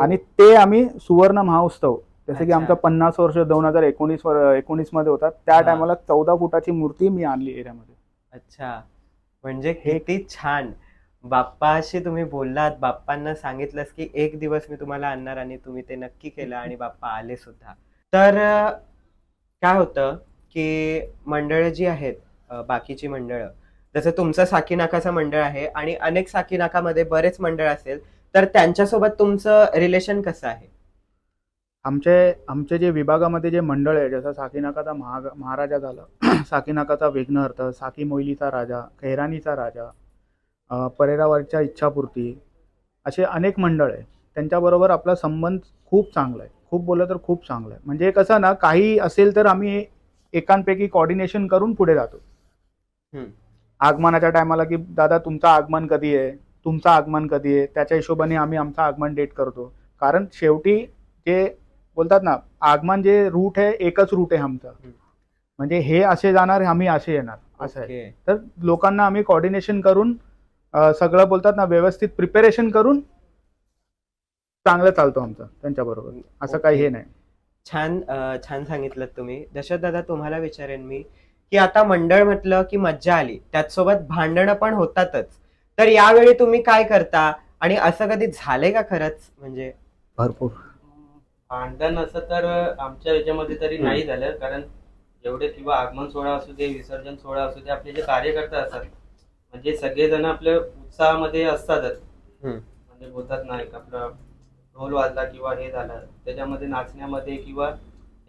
आणि ते आम्ही सुवर्ण महोत्सव, जसं की आमचा 50 वर्ष 2019 मध्ये होता, त्या टायमाला 14 फुटाची मूर्ती मी आणली एरियामध्ये. अच्छा, म्हणजे किती छान. बाप्पाशी तुम्ही बोललात, बाप्पांना सांगितलंस की एक दिवस मी तुम्हाला आणणार, आणि तुम्ही ते नक्की केलं आणि बाप्पा आले सुद्धा. तर काय होतं की मंडळं जी आहेत, बाकीची मंडळं, जसं तुमचं साकीनाकाचं मंडळ आहे आणि अनेक साकीनाकामध्ये बरेच मंडळ असेल, तर त्यांच्यासोबत तुमचं रिलेशन कसं आहे? आमचे जे विभागामध्ये जे मंडळ आहे, जसं साकीनाकाचा महाराजा झाला, साकीनाकाचा विघ्नहर्त, साकी मोईलीचा राजा, खैरानीचा राजा, परेरावरच्या इच्छापूर्ती, असे अनेक मंडळ आहे. त्यांच्याबरोबर आपला संबंध खूप चांगला आहे, खूप बोललं तर खूप चांगला आहे. म्हणजे कसं ना, काही असेल तर आम्ही एकांपैकी कॉर्डिनेशन करून पुढे जातो. आगमनाच्या टायमाला की दादा तुमचं आगमन कधी आहे, तुमचं आगमन कधी आहे, त्याच्या हिशोबाने आम्ही आमचं आगमन डेट करतो. कारण शेवटी जे बोलतात ना, आगमन जे रूट आहे, एकच रूट आहे आमचं. म्हणजे हे असे जाणार, आम्ही असे येणार, असं आहे. तर लोकांना आम्ही कॉर्डिनेशन करून सगळं बोलतात ना, व्यवस्थित प्रिपेरेशन करून चांगलं चालतो आमचं त्यांच्याबरोबर. असं काही हे नाही. छान सांगितलं तुम्ही. दशरथ दादा, तुम्हाला विचारेन मी की आता मंडळ म्हटलं की मज्जा आली, त्याचसोबत भांडणं पण होतातच. तर यावेळी तुम्ही काय करता, आणि असं कधी झालंय का खरंच? म्हणजे भरपूर भांडण असं तर आमच्या याच्यामध्ये तरी नाही झालं, कारण जेवढे किंवा आगमन सोहळा असू दे, विसर्जन सोहळा असू दे, आपले जे कार्यकर्ते असतात म्हणजे सगळेजण आपल्या उत्साहामध्ये असतातच. म्हणजे बोलतात ना, एक आपला ढोल वाजला किंवा हे झालं, त्याच्यामध्ये नाचण्यामध्ये किंवा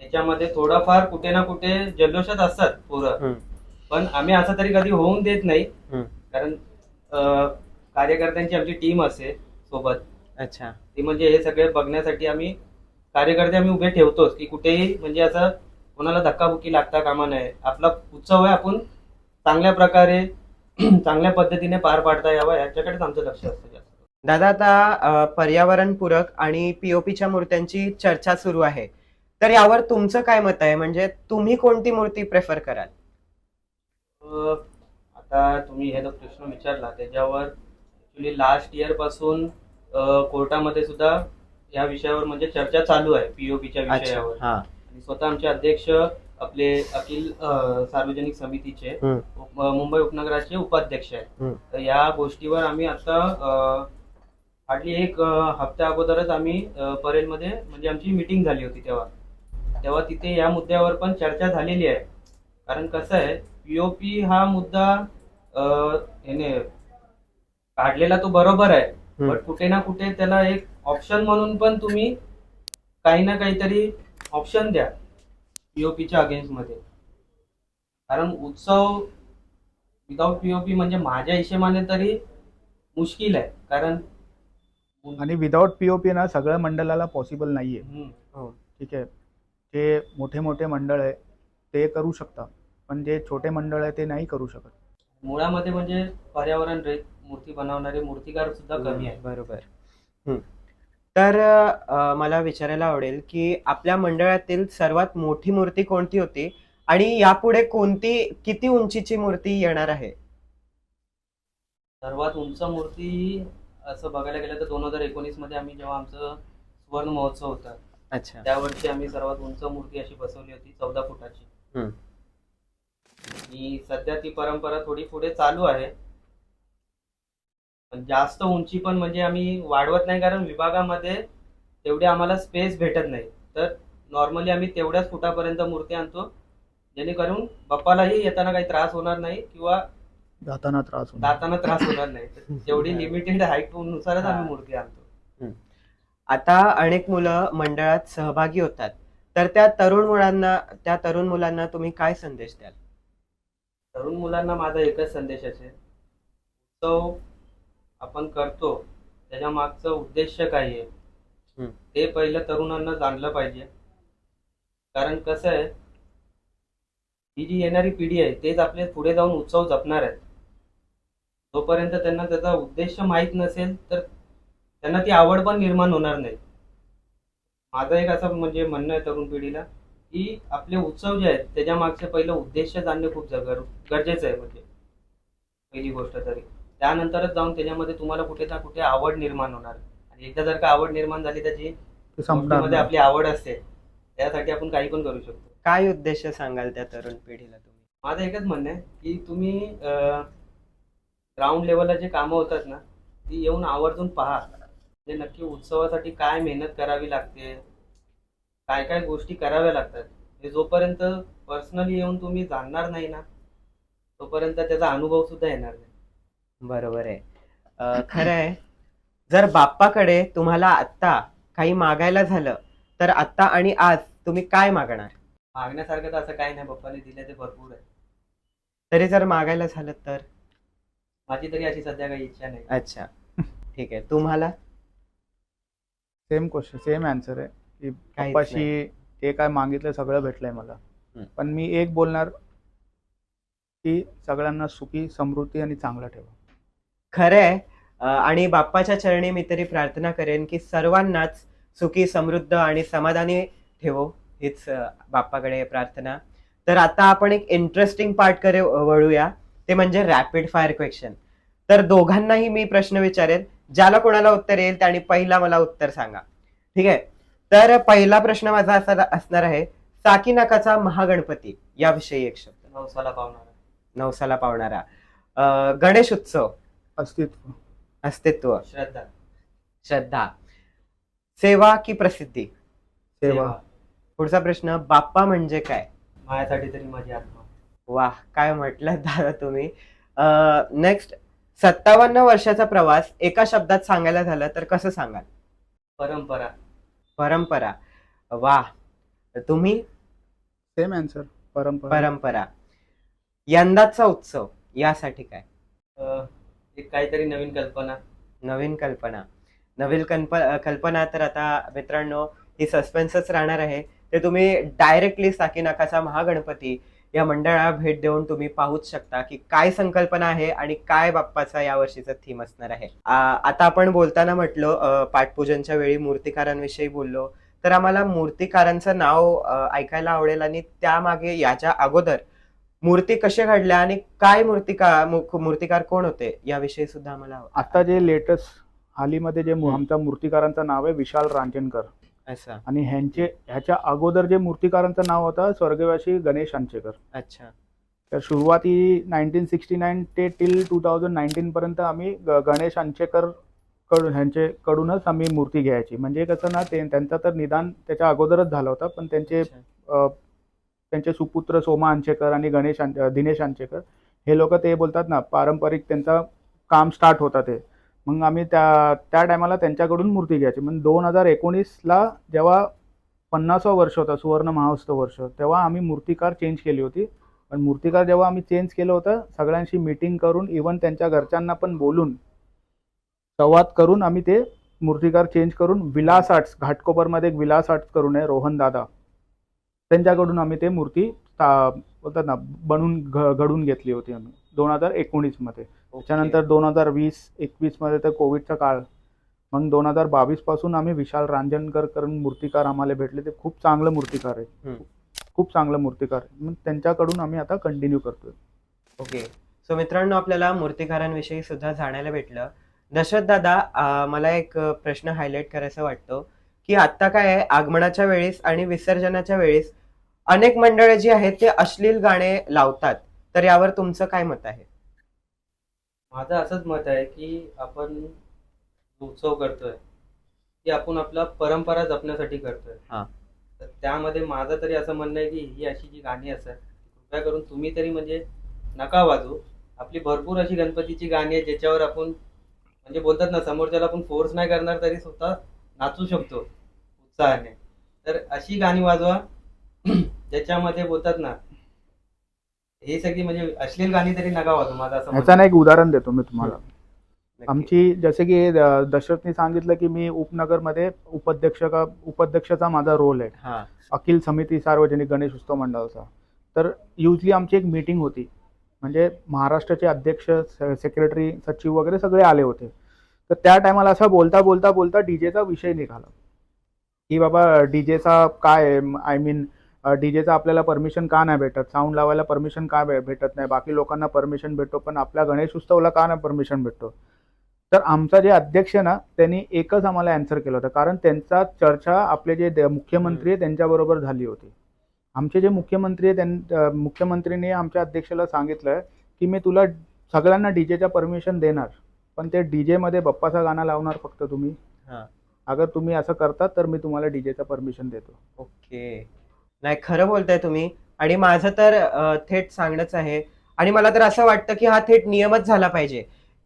याच्यामध्ये थोडाफार कुठे ना कुठे जल्लोषात असतात पोरं. पण आम्ही असं तरी कधी होऊन देत नाही, कारण कार्यकर्त्यांची आमची टीम असते, सोबत. अच्छा. ती म्हणजे हे सगळे बघण्यासाठी आम्ही कार्यकर्ते आम्ही उभे ठेवतोच, की कुठेही म्हणजे असं कोणाला धक्काबुक्की लागता कामा नये. आपला उत्सव आहे, आपण चांगल्या प्रकारे चांगल्या पद्धतीने पार पाडता यावा याच्याकडेच आमचं लक्ष असतं जास्त. दादा, आता पर्यावरणपूरक आणि पीओपीच्या मूर्त्यांची चर्चा सुरू आहे, तर यावर तुमचं काय मत आहे? म्हणजे तुम्ही कोणती मूर्ती प्रेफर कराल? आता तुम्ही हे जो प्रश्न विचारला त्याच्यावर ऍक्च्युली लास्ट इयर पासून कोर्टामध्ये सुद्धा या विषयावर म्हणजे चर्चा चालू आहे, पीओपीच्या अच्छा. विषयावर. हा. आणि स्वतः आमचे अध्यक्ष आपले अखिल सार्वजनिक समितीचे हम्म. मुंबई उपनगराचे उपाध्यक्ष आहेत. हम्म. तर या गोष्टीवर आम्ही आता हार्डली एक हप्त्या अगोदरच आम्ही परेलमध्ये म्हणजे आमची मीटिंग झाली होती तेव्हा तिथे या मुद्द्यावर पण चर्चा झालेली आहे. कारण कसं आहे, पीओपी हा मुद्दा याने काढलेला तो बरोबर आहे, हम्म. बट कुठे ना कुठे त्याला एक ऑप्शन म्हणून पण तुम्ही काही ना काहीतरी ऑप्शन द्या पीओपीच्या अगेन्स्ट मध्ये. कारण उत्सव विदाउट पीओपी म्हणजे माझ्या हिशेबाने तरी मुश्किल आहे. कारण आणि विदाऊट पीओपी ना सगळ्या मंडळाला पॉसिबल नाहीये. हो. ठीक आहे, जे मोठे मोठे मंडळ आहे ते करू शकतात, पण जे छोटे मंडळ आहे ते नाही करू शकत. मुळामध्ये म्हणजे पर्यावरण रहित मूर्ती बनवणारे मूर्तिकार सुद्धा कमी आहे. बरोबर. हम्म. तर मला विचारायला आवडेल की आपल्या मंडळातील सर्वात मोठी मूर्ती कोणती होती आणि यापुढे किती उंचीची मूर्ती येणार आहे? सर्वात उंच मूर्ती असं बघायला गेलं तर 2019 मध्ये आम्ही जेव्हा आमचं सुवर्ण महोत्सव होता अच्छा. त्या वर्षी आम्ही सर्वात उंच मूर्ती अशी बसवली होती 14 फुटाची. हम्म. आणि सध्या ती परंपरा थोडी पुढे चालू आहे, पण जास्त उंची पण म्हणजे आम्ही वाढवत नाही, कारण विभागामध्ये तेवढे आम्हाला स्पेस भेटत नाही. तर नॉर्मली आम्ही तेवढ्याच फुटापर्यंत मूर्ती आणतो, जेणेकरून बाप्पालाही येताना काही त्रास होणार नाही किंवा जाताना त्रास होणार. जाताना त्रास होणार नाही. तर तेवढी लिमिटेड हाईट नुसारच आम्ही मूर्ती आणतो. आता अनेक मुलं मंडळात सहभागी होतात, तर त्या तरुण मुलांना तुम्ही काय संदेश द्याल? तरुण मुलांना माझा एकच संदेश असेल, उत्सव आपण करतो त्याच्या मागचं उद्देश काय आहे ते पहिलं तरुणांना जाणलं पाहिजे. कारण कसं आहे, ही जी येणारी पिढी आहे तेच आपले पुढे जाऊन उत्सव जपणार आहेत. जोपर्यंत त्यांना त्याचा उद्देश माहीत नसेल तर त्यांना ती आवड पण निर्माण होणार नाही. माझं एक असं म्हणजे म्हणणं आहे तरुण पिढीला, की आपले उत्सव जे आहेत त्याच्या मागचे पहिलं उद्देश जाणणे खूप गरजेचं आहे. म्हणजे पहिली गोष्ट तरी त्यानंतरच जाऊन त्याच्यामध्ये तुम्हाला कुठे ना कुठे आवड निर्माण होणार. आणि एकदा जर का आवड निर्माण झाली त्याची ते संपणार गोष्टीमध्ये नाही. आपली आवड असते, त्यासाठी आपण काही पण करू शकतो. काय उद्देश सांगाल त्या तरुण पिढीला तुम्ही? माझं एकच म्हणणं आहे की तुम्ही ग्राउंड लेवलला जे कामं होतात ना ती येऊन आवर्जून पहा. म्हणजे नक्की उत्सवासाठी काय मेहनत करावी लागते, काय काय गोष्टी कराव्या लागतात, हे जोपर्यंत पर्सनली येऊन तुम्ही जाणणार नाही ना तोपर्यंत त्याचा अनुभव सुद्धा येणार नाही. बरोबर आहे. खरं आहे, जर बाप्पाकडे तुम्हाला आत्ता काही मागायला झालं तर आत्ता आणि आज तुम्ही काय मागणार? मागण्यासारखं तर असं काही नाही, बाप्पाने दिले ते भरपूर आहे. तरी जर मागायला झालं तर? माझी तरी अशी सध्या काही इच्छा नाही. अच्छा, ठीक आहे. तुम्हाला? सेम क्वेश्चन, सेम आन्सर आहे की काहीच पप्पाशी ते काय मागितलं सगळं भेटलंय मला. पण मी एक बोलणार की सगळ्यांना सुखी, समृद्धी आणि चांगलं ठेवा. खरं आहे. आणि बाप्पाच्या चरणी मी तरी प्रार्थना करेन की सर्वांनाच सुखी, समृद्ध आणि समाधानी ठेवो, हीच बाप्पाकडे प्रार्थना. तर आता आपण एक इंटरेस्टिंग पार्टकडे वळूया, ते म्हणजे रॅपिड फायर क्वेश्चन. तर दोघांनाही मी प्रश्न विचारेन, ज्याला कोणाला उत्तर येईल त्याने पहिला मला उत्तर सांगा. ठीक आहे? तर पहिला प्रश्न माझा असा असणार आहे, साकीनाकाचा महागणपती याविषयी एक शब्द. नवसाला पावणारा. नवसाला पावणारा. गणेश उत्सव. अस्तित्व. अस्तित्व. श्रद्धा. श्रद्धा. सेवा की प्रसिद्धी? सेवा. पुढचा प्रश्न, बाप्पा म्हणजे काय? माझ्यासाठी तरी माझी आत्मा. वाह, काय म्हटलं दादा तुम्ही. नेक्स्ट, 57 वर्षाचा प्रवास एका शब्दात सांगायला झालं तर कसं सांगाल? परंपरा. परंपरा. वाह. तुम्ही? सेम आन्सर, परंपरा. परंपरा. यंदाचा उत्सव यासाठी काय? एक काहीतरी नवीन कल्पना. नवीन कल्पना. नवीन कल्पना तर आता मित्रांनो ही सस्पेन्सच राहणार आहे. ते तुम्ही डायरेक्टली साकीनाकाचा महागणपती या मंडळाला भेट देऊन तुम्ही पाहूच शकता की काय संकल्पना आहे आणि काय बाप्पाचा यावर्षीचा थीम असणार आहे. आता आपण बोलताना म्हटलं पाटपूजनच्या वेळी मूर्तिकारांविषयी बोललो, तर आम्हाला मूर्तिकारांचं नाव ऐकायला आवडेल आणि त्यामागे याच्या अगोदर मूर्ती कशा घडल्या आणि काय मूर्तिकार कोण होते याविषयी सुद्धा आम्हाला आता जे लेटेस्ट हालीमध्ये जे हम्म. आमच्या मूर्तिकारांचं नाव आहे विशाल रांजणकर, असं. आणि ह्याच्या अगोदर जे मूर्तिकारांचं नाव होतं स्वर्गवासी गणेश आंचेकर. अच्छा. तर सुरुवाती 1969 ते टिल 2019 पर्यंत आम्ही गणेश आंचेकर कडूनच आम्ही मूर्ती घ्यायची. म्हणजे कसं ना, त्यांचा तर निदान त्याच्या अगोदरच झाला होता, पण त्यांचे सुपुत्र सोमा आंचेकर आणि दिनेश आंचेकर हे लोक ते बोलतात ना, पारंपरिक त्यांचं काम स्टार्ट होता ते. मग आम्ही त्या टायमाला त्यांच्याकडून मूर्ती घ्यायची. मग 2019ला जेव्हा 50वं वर्ष होता, सुवर्ण महोत्सव वर्ष, तेव्हा आम्ही मूर्तिकार चेंज केली होती. पण मूर्तिकार जेव्हा आम्ही चेंज केलं होतं, सगळ्यांशी मीटिंग करून, इव्हन त्यांच्या घरच्यांना पण बोलून संवाद करून आम्ही ते मूर्तिकार चेंज करून विलास आर्ट्स, घाटकोपरमध्ये एक विलास आर्ट्स करून आहे, रोहन दादा, त्यांच्याकडून आम्ही ते मूर्ती बोलतात ना बनवून घडून घेतली होती आम्ही 2019 मध्ये. त्याच्यानंतर 2020-21 मध्ये तर कोविडचा काळ. मग 2022 पासून आम्ही विशाल रांजणकर करून मूर्तिकार आम्हाला भेटले. ते खूप चांगलं मूर्तिकार आहे, खूप चांगलं मूर्तिकार आहे. मग त्यांच्याकडून आम्ही आता कंटिन्यू करतोय. ओके. सो मित्रांनो, आपल्याला मूर्तिकारांविषयी सुद्धा जाणायला भेटलं. दशरथ दादा, मला एक प्रश्न हायलाइट करायचा वाटतो की आता काय आहे, आगमनाच्या वेळेस आणि विसर्जनाच्या वेळेस अनेक मंडळे जी आहेत ते अश्लील गाणे लावतात, तर यावर तुमचं काय मत आहे? माझं असंच मत आहे की आपण उत्सव करतोय की आपण आपला परंपरा जपण्यासाठी करतोय. हा. तर त्यामध्ये माझं तरी असं म्हणणं आहे की ही अशी जी गाणी असतात, कृपया करून तुम्ही तरी म्हणजे नका वाजू. आपली भरपूर अशी गणपतीची गाणी आहेत ज्याच्यावर आपण म्हणजे बोलतात ना, समोरच्याला आपण फोर्स नाही करणार तरी स्वतः नाचू शकतो उत्साहाने. तर अशी गाणी वाजवा ज्याच्यामध्ये बोलतात ना, हे सगळी म्हणजे अश्लील गाणी तरी नका वाजू. माझं असं ह्याचं ना एक उदाहरण देतो मी तुम्हाला. नक्की. आमची जसे की दशरथनी सांगितलं की मी उपनगरमध्ये उपाध्यक्षाचा माझा रोल आहे, हा. अखिल समिती सार्वजनिक गणेश उत्सव मंडळाचा. तर युजली आमची एक मीटिंग होती, म्हणजे महाराष्ट्राचे अध्यक्ष, सेक्रेटरी, सचिव वगैरे सगळे आले होते. तर त्या टायमाला असं बोलता डीजेचा विषय निघाला की बाबा डीजेचा काय, आय मीन डीजेचा आपल्याला परमिशन का नाही भेटत, साऊंड लावायला परमिशन का भेटत नाही, बाकी लोकांना परमिशन भेटतो पण आपल्या गणेश उत्सवाला का नाही परमिशन भेटतो. तर आमचा जे अध्यक्ष ना, त्यांनी एकच आम्हाला आन्सर केलं होतं, कारण त्यांचा चर्चा आपले जे मुख्यमंत्री आहे त्यांच्याबरोबर झाली होती. आमचे जे मुख्यमंत्री आहे मुख्यमंत्रीने आमच्या अध्यक्षाला सांगितलं की मी तुला सगळ्यांना डीजेच्या परमिशन देणार, पण ते डीजे मध्ये बाप्पाचा गाणं लावणार फक्त तुम्ही. हा. अगर तुम्ही असं करतात तर मी तुम्हाला डीजेचा परमिशन देतो. ओके. नाही, खरं बोलताय तुम्ही. आणि माझं तर थेट सांगणंच आहे, आणि मला तर असं वाटतं की हा थेट नियमच झाला पाहिजे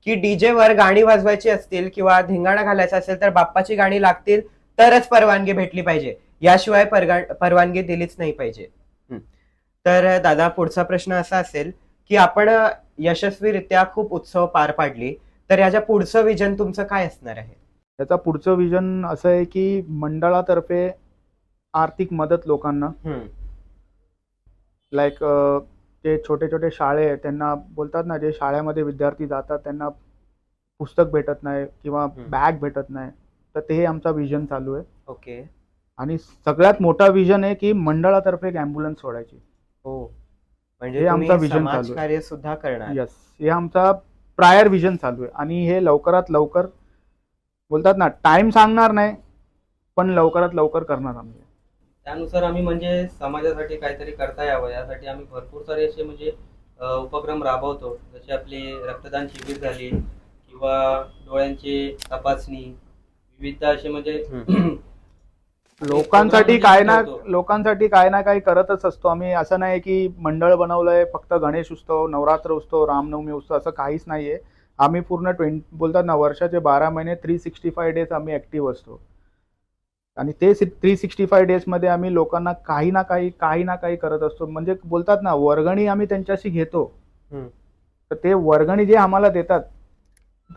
की डीजे वर गाणी वाजवायची असतील किंवा धिंगाणा घालायचा असेल तर बाप्पाची गाणी लागतील तरच परवानगी भेटली पाहिजे, याशिवाय परवानगी दिलीच नाही पाहिजे. तर दादा, पुढचा प्रश्न असा असेल की आपण यशस्वीरित्या खूप उत्सव पार पाडली, तर याच्या पुढचं विजन तुमचं काय असणार आहे? त्याचा पुढचं विजन असं आहे की मंडळातर्फे आर्थिक मदत लोकांना, लाईक जे छोटे छोटे शाळे आहेत त्यांना बोलतात ना, जे शाळेमध्ये विद्यार्थी जातात त्यांना पुस्तक भेटत नाही किंवा बॅग भेटत नाही, तर ते आमचा विजन चालू आहे. ओके. आणि सगळ्यात मोठा विजन आहे की मंडळातर्फे एक ॲम्ब्युलन्स सोडायची. हो, म्हणजे हे तुम्ही आमचा विजन चालू आहे. समाजकार्य सुद्धा करणार. यस, हे आमचा प्रायर विजन चालू आहे आणि हे लवकरात लवकर बोलतात ना, टाइम सांगणार नाही पण लवकरात लवकर करणार आम्ही. त्यानुसार आम्ही म्हणजे समाजासाठी काहीतरी करता यावं यासाठी आम्ही भरपूर सारे असे म्हणजे उपक्रम राबवतो. जसे आपले रक्तदान शिबिर झाली किंवा डोळ्यांची तपासणी, विविध असे म्हणजे लोकांसाठी काय ना काही करतच असतो आम्ही. असं नाही की मंडळ बनवलंय फक्त गणेश उत्सव, नवरात्र उत्सव, रामनवमी उत्सव असं काहीच नाहीये. आम्ही पूर्ण बोलतात ना, वर्षाचे 12 महिने 365 डेज आम्ही ऍक्टिव्ह असतो. आणि ते 365 डेज मध्ये आम्ही लोकांना काही ना काही करत असतो. म्हणजे बोलतात ना, वर्गणी आम्ही त्यांच्याशी घेतो, तर ते वर्गणी जे आम्हाला देतात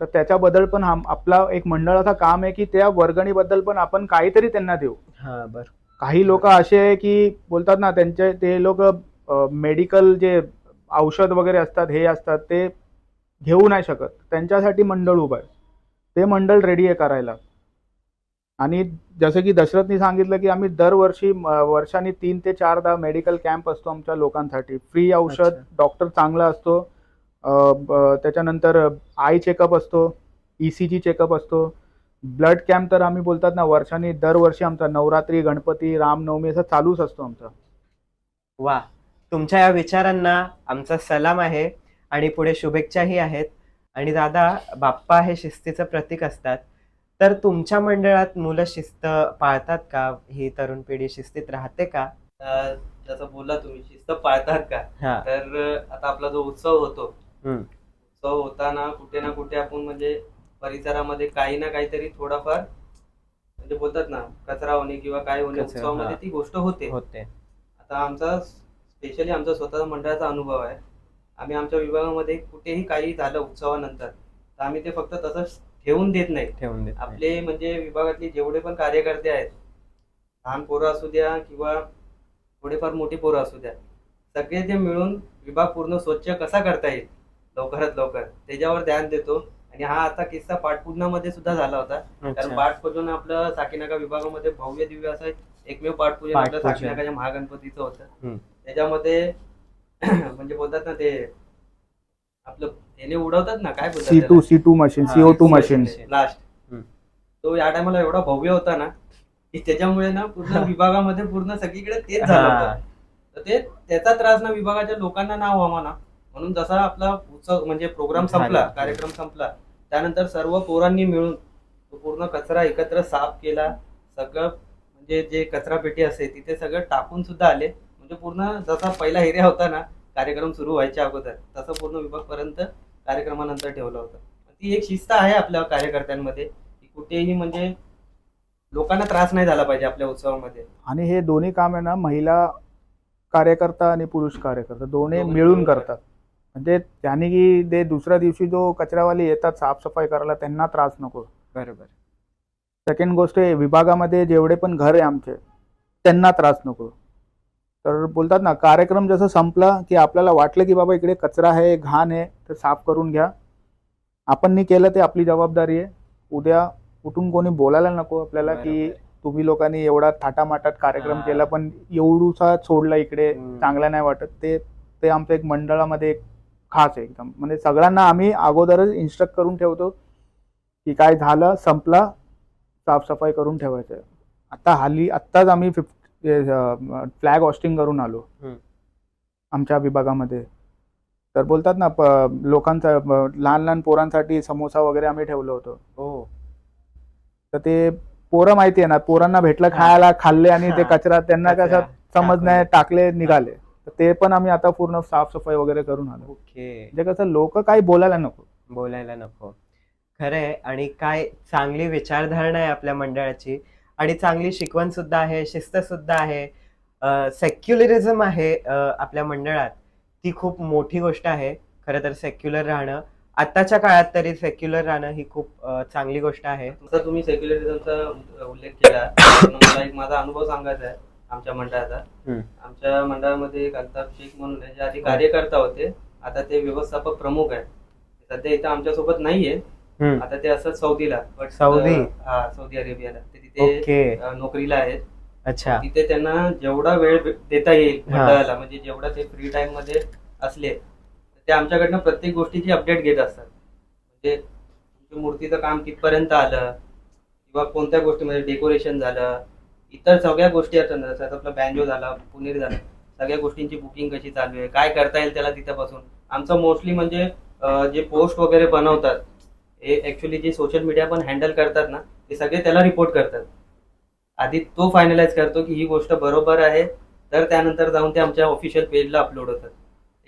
तर त्याच्याबद्दल पण आपला एक मंडळाचा काम आहे की त्या वर्गणीबद्दल पण आपण काहीतरी त्यांना देऊ. हा बर. काही लोक असे आहे की बोलतात ना, त्यांचे ते लोक मेडिकल जे औषध वगैरे असतात हे असतात ते घेऊ नाही शकत, त्यांच्यासाठी मंडळ उभं आहे. ते मंडळ रेडी आहे करायला. आणि जसं की दशरथनी सांगितलं की आम्ही दरवर्षी वर्षांनी 3 ते 4दा मेडिकल कॅम्प असतो आमच्या लोकांसाठी. फ्री औषध, अच्छा. डॉक्टर चांगला असतो. त्याच्यानंतर आय चेकअप असतो, ECG चेकअप असतो. ब्लड कॅम्प तर आम्ही बोलतात ना वर्षांनी दरवर्षी आमचा नवरात्री, गणपती, रामनवमी असं चालूच असतो आमचा. वा, तुमच्या या विचारांना आमचा सलाम आहे आणि पुढे शुभेच्छाही आहेत. आणि दादा, बाप्पा हे शिस्तीचं प्रतीक असतात, तर तुमच्या मंडळात मुलं शिस्त पाळतात का? ही तरुण पिढी शिस्तीत राहते का? जसं बोलला तुम्ही, शिस्त पाळतात का? हा. तर आता आपला जो उत्सव होतो, हम्म. उत्सव होताना कुठे ना कुठे आपण म्हणजे परिसरामध्ये काही ना काहीतरी थोडाफार म्हणजे बोलतात ना कचरा होणे किंवा काय होणे, कचरा, उत्सवामध्ये हा. ती गोष्ट होते. होते. आता आमचा स्पेशली आमचा स्वतःचा मंडळाचा अनुभव आहे. आम्ही आमच्या विभागामध्ये कुठेही काही झालं उत्सवानंतर तर आम्ही ते फक्त तसंच ठेवून देत नाही. ठेवून देत नाही. आपले म्हणजे विभागातले जेवढे पण कार्यकर्ते आहेत, लहान पोरं असू द्या किंवा थोडेफार मोठी पोरं असू द्या, सगळे ते मिळून विभाग पूर्ण स्वच्छ कसा करता येईल लवकरात लवकर त्याच्यावर ध्यान देतो. आणि हा आता किस्सा पाटपूजनामध्ये सुद्धा झाला होता. कारण अच्छा. पाटपूजन आपलं साकीनाका विभागामध्ये भव्य दिव्य असं एकमेव पाटपूजन आपलं पाटपूजन. साकीनाकाच्या महागणपतीचं होतं. हम्म. त्याच्यामध्ये म्हणजे बोलतात ना ते आपलं याने उडवतात ना, काय बोलतात C2 मशीन, हा, CO2 मशीन. लास्ट, हम्म. तो या टायमाला एवढा भव्य होता ना की त्याच्यामुळे ना पूर्ण विभागामध्ये पूर्ण सगळीकडे तेच झालं हा. होतं. तर ते त्याचा त्रास ना विभागाच्या लोकांना ना व्हावा ना म्हणून जसा आपला उत्सव म्हणजे प्रोग्राम संपला, झाला. कार्यक्रम संपला, त्यानंतर सर्व पोरांनी मिळून तो पूर्ण कचरा एकत्र साफ केला. सगळं म्हणजे जे कचरा पेटी असते तिथे सगळं टाकून सुद्धा आले. म्हणजे पूर्ण जसा पहिला एरिया होता ना कार्यक्रम सुरू व्हायच्या अगोदर, तसं पूर्ण विभागपर्यंत कार्यक्रमानंतर ठेवलं होतं. ती एक शिस्त आहे आपल्या कार्यकर्त्यांमध्ये की कुठेही म्हणजे लोकांना त्रास नाही झाला पाहिजे आपल्या उत्सवामध्ये. आणि हे दोन्ही काम आहे ना, महिला कार्यकर्ता आणि पुरुष कार्यकर्ता दोन्ही दोघं मिळून मिळून करतात. म्हणजे त्याने की ते दुसऱ्या दिवशी जो कचरावाले येतात साफसफाई करायला त्यांना त्रास नको. बरोबर. सेकंड गोष्ट आहे, विभागामध्ये जेवढे पण घर आहे आमचे त्यांना त्रास नको. तर बोलतात ना, कार्यक्रम जसं संपला की आपल्याला वाटलं की बाबा इकडे कचरा आहे, घाण आहे, तर साफ करून घ्या. आपण नाही केलं ते आपली जबाबदारी आहे. उद्या उठून कोणी बोलायला नको आपल्याला की बरोबर. तुम्ही लोकांनी एवढा थाटामाटात कार्यक्रम हा. केला पण एवढूसा सोडला इकडे, हम्म. चांगला नाही वाटत. ते आमचं एक मंडळामध्ये एक खास आहे एकदम. म्हणजे सगळ्यांना आम्ही अगोदरच इन्स्ट्रक्ट करून ठेवतो की काय झालं संपला साफसफाई करून ठेवायचं. आत्ताच आम्ही फ्लॅग हॉस्टिंग करून आलो हम्म. आमच्या विभागामध्ये. तर बोलतात ना लोकांचा लहान लहान पोरांसाठी समोसा वगैरे आम्ही ठेवलं होतं. हो. तर ते पोरं माहिती आहे ना, पोरांना भेटलं खायला, खाल्ले आणि ते हा. कचरा त्यांना कसं कचरा समज टाकून. नाही, टाकले निघाले. तर ते पण आम्ही आता पूर्ण साफसफाई वगैरे करून आलो. ओके. म्हणजे कसं लोक काही बोलायला नको. बोलायला नको. खरंय. आणि काय चांगली विचारधारणा आहे आपल्या मंडळाची आणि चांगली शिकवण सुद्धा आहे, शिस्त सुद्धा आहे, सेक्युलरिझम आहे आपल्या मंडळात. ती खूप मोठी गोष्ट आहे. खरं तर सेक्युलर राहणं आताच्या काळात तरी सेक्युलर राहणं ही खूप चांगली गोष्ट आहे. जसं तुम्ही सेक्युलरिझमचा उल्लेख केला, तर मला एक माझा अनुभव सांगायचा आहे आमच्या मंडळाचा. हम्म. आमच्या मंडळामध्ये एक अल्ताफ शेख म्हणून आहे, जे आधी कार्यकर्ता होते, आता ते व्यवस्थापक प्रमुख आहे. सध्या इथं आमच्यासोबत नाहीये, हम्म. आता ते असं सौदीला सौदी? हा, सौदी अरेबियाला ते तिथे ओके. नोकरीला आहेत. अच्छा. तिथे त्यांना जेवढा वेळ देता येईल हा. मंडळाला, म्हणजे जेवढा ते फ्री टाइम मध्ये असले ते आमच्याकडनं प्रत्येक गोष्टीची अपडेट घेत असतात. म्हणजे तुमच्या मूर्तीचं काम कितपर्यंत आलं किंवा कोणत्या गोष्टीमध्ये डेकोरेशन झालं, इतर सगळ्या गोष्टी असतात ना, जसं आपला बँजो झाला, पुनेर झाला, सगळ्या गोष्टींची बुकिंग कशी चालू आहे, काय करता येईल त्याला तिथपासून. आमचं मोस्टली म्हणजे जे पोस्ट वगैरे बनवतात हे ऍक्च्युली जे सोशल मीडिया पण हँडल करतात ना, ते सगळे त्याला रिपोर्ट करतात. आधी तो फायनलाइज करतो की ही गोष्ट बरोबर आहे, तर त्यानंतर जाऊन ते आमच्या ऑफिशियल पेजला अपलोड होतात.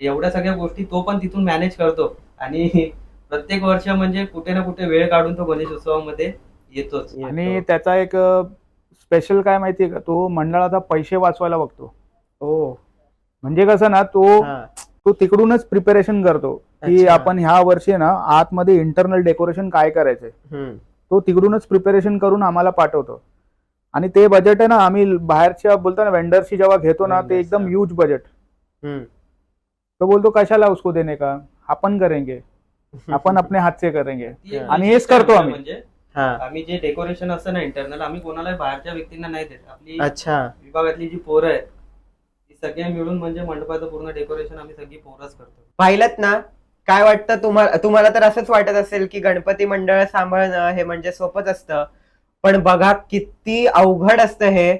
एवढ्या सगळ्या गोष्टी तो पण तिथून मॅनेज करतो आणि प्रत्येक वर्ष म्हणजे कुठे ना कुठे वेळ काढून तो गणेश उत्सवामध्ये येतोच. आणि त्याचा एक स्पेशल काय माहितीये का, तो मंडळाचा पैसे वाचवायला बघतो. ओ. म्हणजे कसं ना, तो हा. तिकडूनच प्रिपरेशन करतो की अच्छा. आपण ह्या वर्षी ना आतमध्ये इंटरनल डेकोरेशन काय करायचंय, हम्म. तो तिकडूनच प्रिपरेशन करून आम्हाला पाठवतो. आणि ते बजेट आहे ना, आम्ही बाहेरच्या बोलतो ना वेंडरशी जेव्हा घेतो ना, ते Vendors, एकदम हा. Huge budget. हम्म. तो बोलतो कशाला उसको देने का, अपन करेंगे, आपण अपने हात से करेंगे. ती एक आणि हेच वैशिष्ट्य आहे करतो आपलं आम्ही. म्हणजे हा. आम्ही जे डेकोरेशन असतं ना इंटरनल, आम्ही कोणाला बाहेरच्या व्यक्तींना नाही देत. आपली अच्छा. विभागातली जी पोरं आहेत ती सगळे मिळून म्हणजे मंडपाचं पूर्ण डेकोरेशन आम्ही सगळी पोरच करतो. पाहिलं ना, काय वाटतं तुम्हाला तर असंच वाटत असेल की गणपती मंडळ सांभाळणं हे म्हणजे सोपंच असतं, पण बघा किती अवघड असतं हे,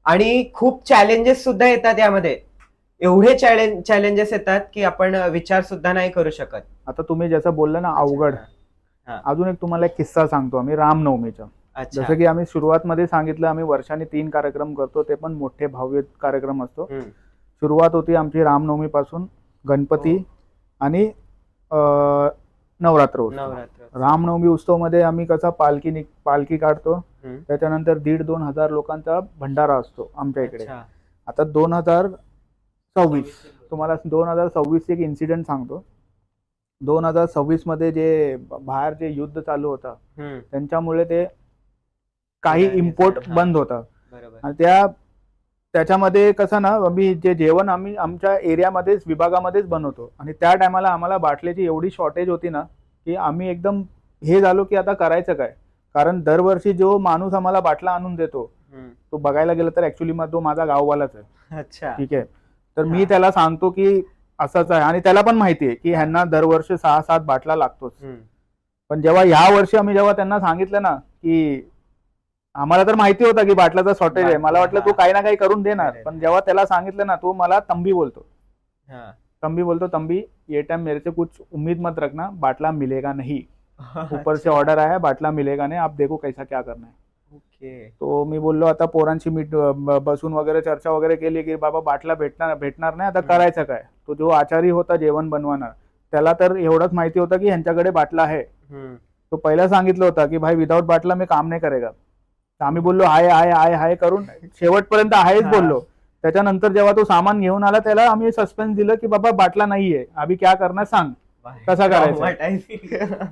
आणि खूप चॅलेंजेस सुद्धा येतात यामध्ये. एवढे चॅलेंजेस येतात की आपण विचार सुद्धा नाही करू शकत. आता तुम्ही जसं बोललं ना अवघड, हा. अजून एक तुम्हाला एक किस्सा सांगतो आम्ही रामनवमीचा. अच्छा. जसं की आम्ही सुरुवातमध्ये सांगितलं, आम्ही वर्षाने 3 कार्यक्रम करतो, ते पण मोठे भव्य कार्यक्रम असतो. हम्म. सुरुवात होती आमची रामनवमी पासून, गणपती हो. आणि नवरात्र उत्सव. नवरात्र. रामनवमी उत्सवमध्ये आम्ही कसा पालखी काढतो, हम्म. त्याच्यानंतर 1,500-2,000 हजार लोकांचा भंडारा असतो आमच्या इकडे. अच्छा. आता 2026, तुम्हाला 2026 एक इन्सिडेंट सांगतो. 2026 मध्ये जे बाहेर जे युद्ध चालू होतं, हम्म. त्यांच्यामुळे ते काही हा. इम्पोर्ट बंद होतं. बरोबर. आणि त्याच्यामध्ये कसं ना, आम्ही जे जेवण आम्ही आमच्या एरियामध्येच विभागामध्येच बनवतो, आणि त्या टायमाला आम्हाला बाटल्याची एवढी शॉर्टेज होती ना, की आम्ही एकदम हे झालो की आता करायचं काय. कारण दरवर्षी जो माणूस आम्हाला बाटला आणून देतो, हम्म. तो बघायला गेलं तर ऍक्च्युली तो माझा गाववालाच आहे. अच्छा. ठीक आहे. तर मी हा. त्याला सांगतो की असंच आहे, आणि त्याला पण माहिती आहे की ह्यांना दरवर्षी 6-7 बाटला लागतोच. हम्म. पण जेव्हा वर्षी आम्ही जेव्हा त्यांना सांगितलं ना, की आम्हाला तर माहिती होतं की बाटलाचा शॉर्टेज आहे, मला वाटलं तू काही ना काही करून देणार. पण जेव्हा त्याला सांगितलं ना, तो मला तंबी बोलतो. हा. तंबी, ये टाइम मेरे से कुछ उम्मीद मत रखना, बाटला मिलेगा नहीं, ऊपर से अच्छा. ऑर्डर आया है, बाटला मिलेगा नहीं, आप देखो कैसा क्या करना है. ओके. तो मी बोललो आता पोरांची बसून वगैरे चर्चा वगैरे केली की बाबा बाटला भेटणार नाही, आता करायचं काय. तो जो आचारी होता जेवण बनवणार, त्याला तर एवढंच माहिती होतं की ह्यांच्याकडे बाटला आहे. हम्म. तो पहिला सांगितलं होतं की भाई विदाउट बाटला मी काम नाही करेगा. तर आम्ही बोललो आहे करून शेवटपर्यंत आहेच बोललो. त्याच्यानंतर जेव्हा तो सामान घेऊन आला, त्याला आम्ही सस्पेन्स दिलं की बाबा बाटला नाहीये, अभी क्या करणार सांग, कसा करायचा.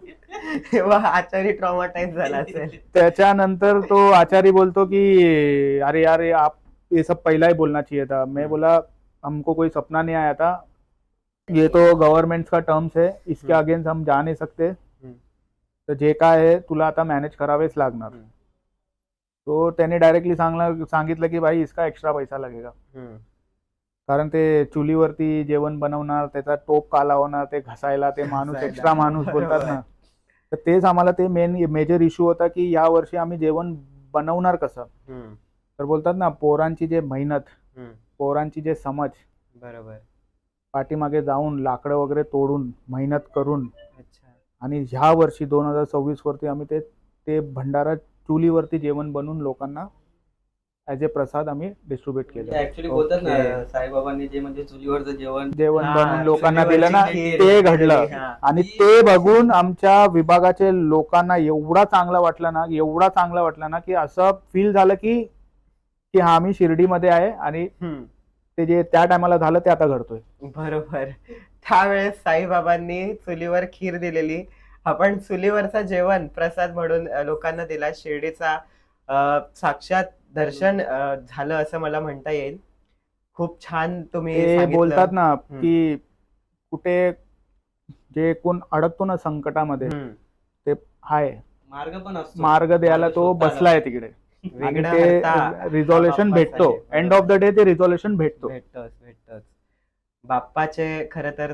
तेव्हा आचारी ट्रॉमाटाईज झाला असेल. त्याच्यानंतर तो आचारी बोलतो की अरे यार आप ये सब पहला ही बोलना चाहिए था. मैं बोला हमको कोई सपना नहीं आया था, ये तो गव्हर्नमेंट का टर्म्स है, इसके अगेंस्ट हम जा नहीं सकते. तर जे काय आहे तुला आता मॅनेज करावेच लागणार. तो त्याने डायरेक्टली सांगितलं की भाई इसका एक्स्ट्रा पैसा लगेगा. कारण ते चुलीवरती जेवण बनवणार, त्याचा टोप कालावणार, ते घसायला ते माणूस घसायला. एक्स्ट्रा माणूस बोलतात ना. तर तेच आम्हाला ते मेजर इश्यू होता की या वर्षी आम्ही जेवण बनवणार कसं. तर बोलतात ना, पोरांची जे मेहनत, पोरांची जे समज, बरोबर. पाठीमागे जाऊन लाकडं वगैरे तोडून मेहनत करून, अच्छा. आणि ह्या वर्षी 2026 वरती आम्ही ते भंडारा चुलीवरती जेवण बनवून लोकांना ॲज ए प्रसाद आम्ही डिस्ट्रीब्युट केलं. ऍक्च्युली बोलतात ना, साईबाबांनी जे म्हणजे चुलीवरचं जेवण हा, बनवून लोकांना चुलीवरची दिलं ना, खीर. ते घडलं. हा. आणि ते बघून आमच्या विभागाचे लोकांना एवढा चांगला वाटलं ना, की असं फील झालं की हा आम्ही शिर्डीमध्ये आहे, आणि ते जे त्या टायमाला झालं ते आता घडतोय. बरोबर. त्यावेळेस साईबाबांनी चुलीवर खीर दिलेली, आपण चुलीवरचा जेवण प्रसाद म्हणून लोकांना दिला. शिर्डीचा साक्षात दर्शन झालं असं मला म्हणता येईल. खूप छान तुम्ही ते सांगितलं. बोलतात ना की कुठे जे कोण अडकतो ना संकटामध्ये, ते हाय मार्ग पण असतो, मार्ग द्यायला तो बसलाय तिकडे, आणि विघ्न ते हरता रिझॉल्युशन बाप्पा भेटतो. साहेब. एंड ऑफ द डे ते रिझॉल्युशन भेटतो. भेटतोच. बाप्पाचे खरं तर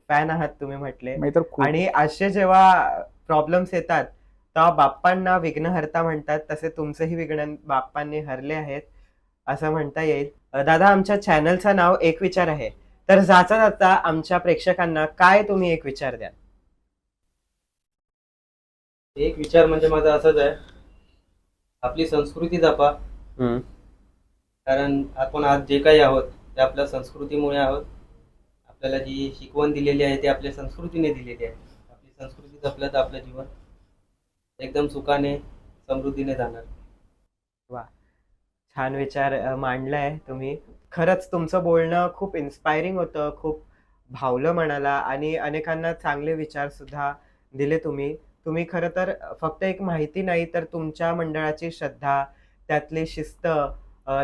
फॅन आहात तुम्ही म्हटले. नाहीतर खूप. आणि असे जेव्हा प्रॉब्लेम्स येतात तेव्हा बाप्पांना विघ्नहर्ता म्हणतात. तसे तुमचंही विघ्न बाप्पांनी हरले आहेत असं म्हणता येईल. दादा, आमच्या चॅनलचं नाव एक विचार आहे, तर जाता जाता आमच्या प्रेक्षकांना काय तुम्ही एक विचार द्या? एक विचार म्हणजे माझा असाच आहे, आपली संस्कृती जपा. कारण आपण आज जे काही आहोत ते आपल्या संस्कृतीमुळे आहोत. आपल्याला जी शिकवण दिलेली आहे ते आपल्या संस्कृतीने दिलेली आहे. आपली संस्कृती जपलं तर आपलं जीवन एकदम सुखाने, समृद्धीने जाणार. वा, छान विचार मांडलाय तुम्ही. खरंच तुमचं बोलणं खूप इन्स्पायरिंग होतं, खूप भावलं म्हणाला आणि अनेकांना चांगले विचार सुद्धा दिले तुम्ही खरं तर फक्त एक माहिती नाही तर तुमच्या मंडळाची श्रद्धा, त्यातली शिस्त,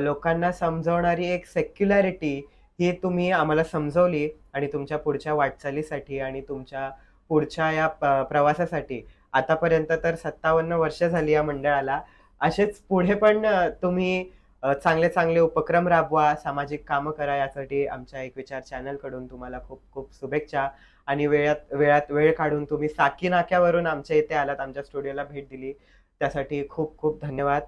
लोकांना समजवणारी एक सेक्युलॅरिटी ही तुम्ही आम्हाला समजवली आणि तुमच्या पुढच्या वाटचालीसाठी आणि तुमच्या पुढच्या या प्रवासासाठी आतापर्यंत तर 57 वर्ष झाली या मंडळाला. असेच पुढे पण तुम्ही चांगले चांगले उपक्रम राबवा, सामाजिक कामं करा यासाठी आमच्या एक विचार चॅनल कडून तुम्हाला खूप खूप शुभेच्छा. आणि वेळात वेळ काढून तुम्ही साकी नाक्यावरून आमच्या इथे आलात, आमच्या स्टुडिओला भेट दिली त्यासाठी खूप खूप धन्यवाद.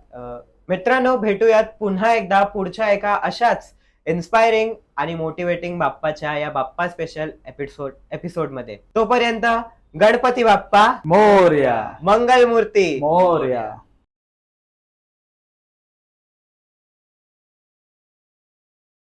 मित्रांनो, भेटूयात पुन्हा एकदा पुढच्या एका अशाच इन्स्पायरिंग आणि मोटिवेटिंग बाप्पाच्या या बाप्पा स्पेशल एपिसोडमध्ये. तोपर्यंत गणपती बाप्पा मोरया मंगलमूर्ती मोरया.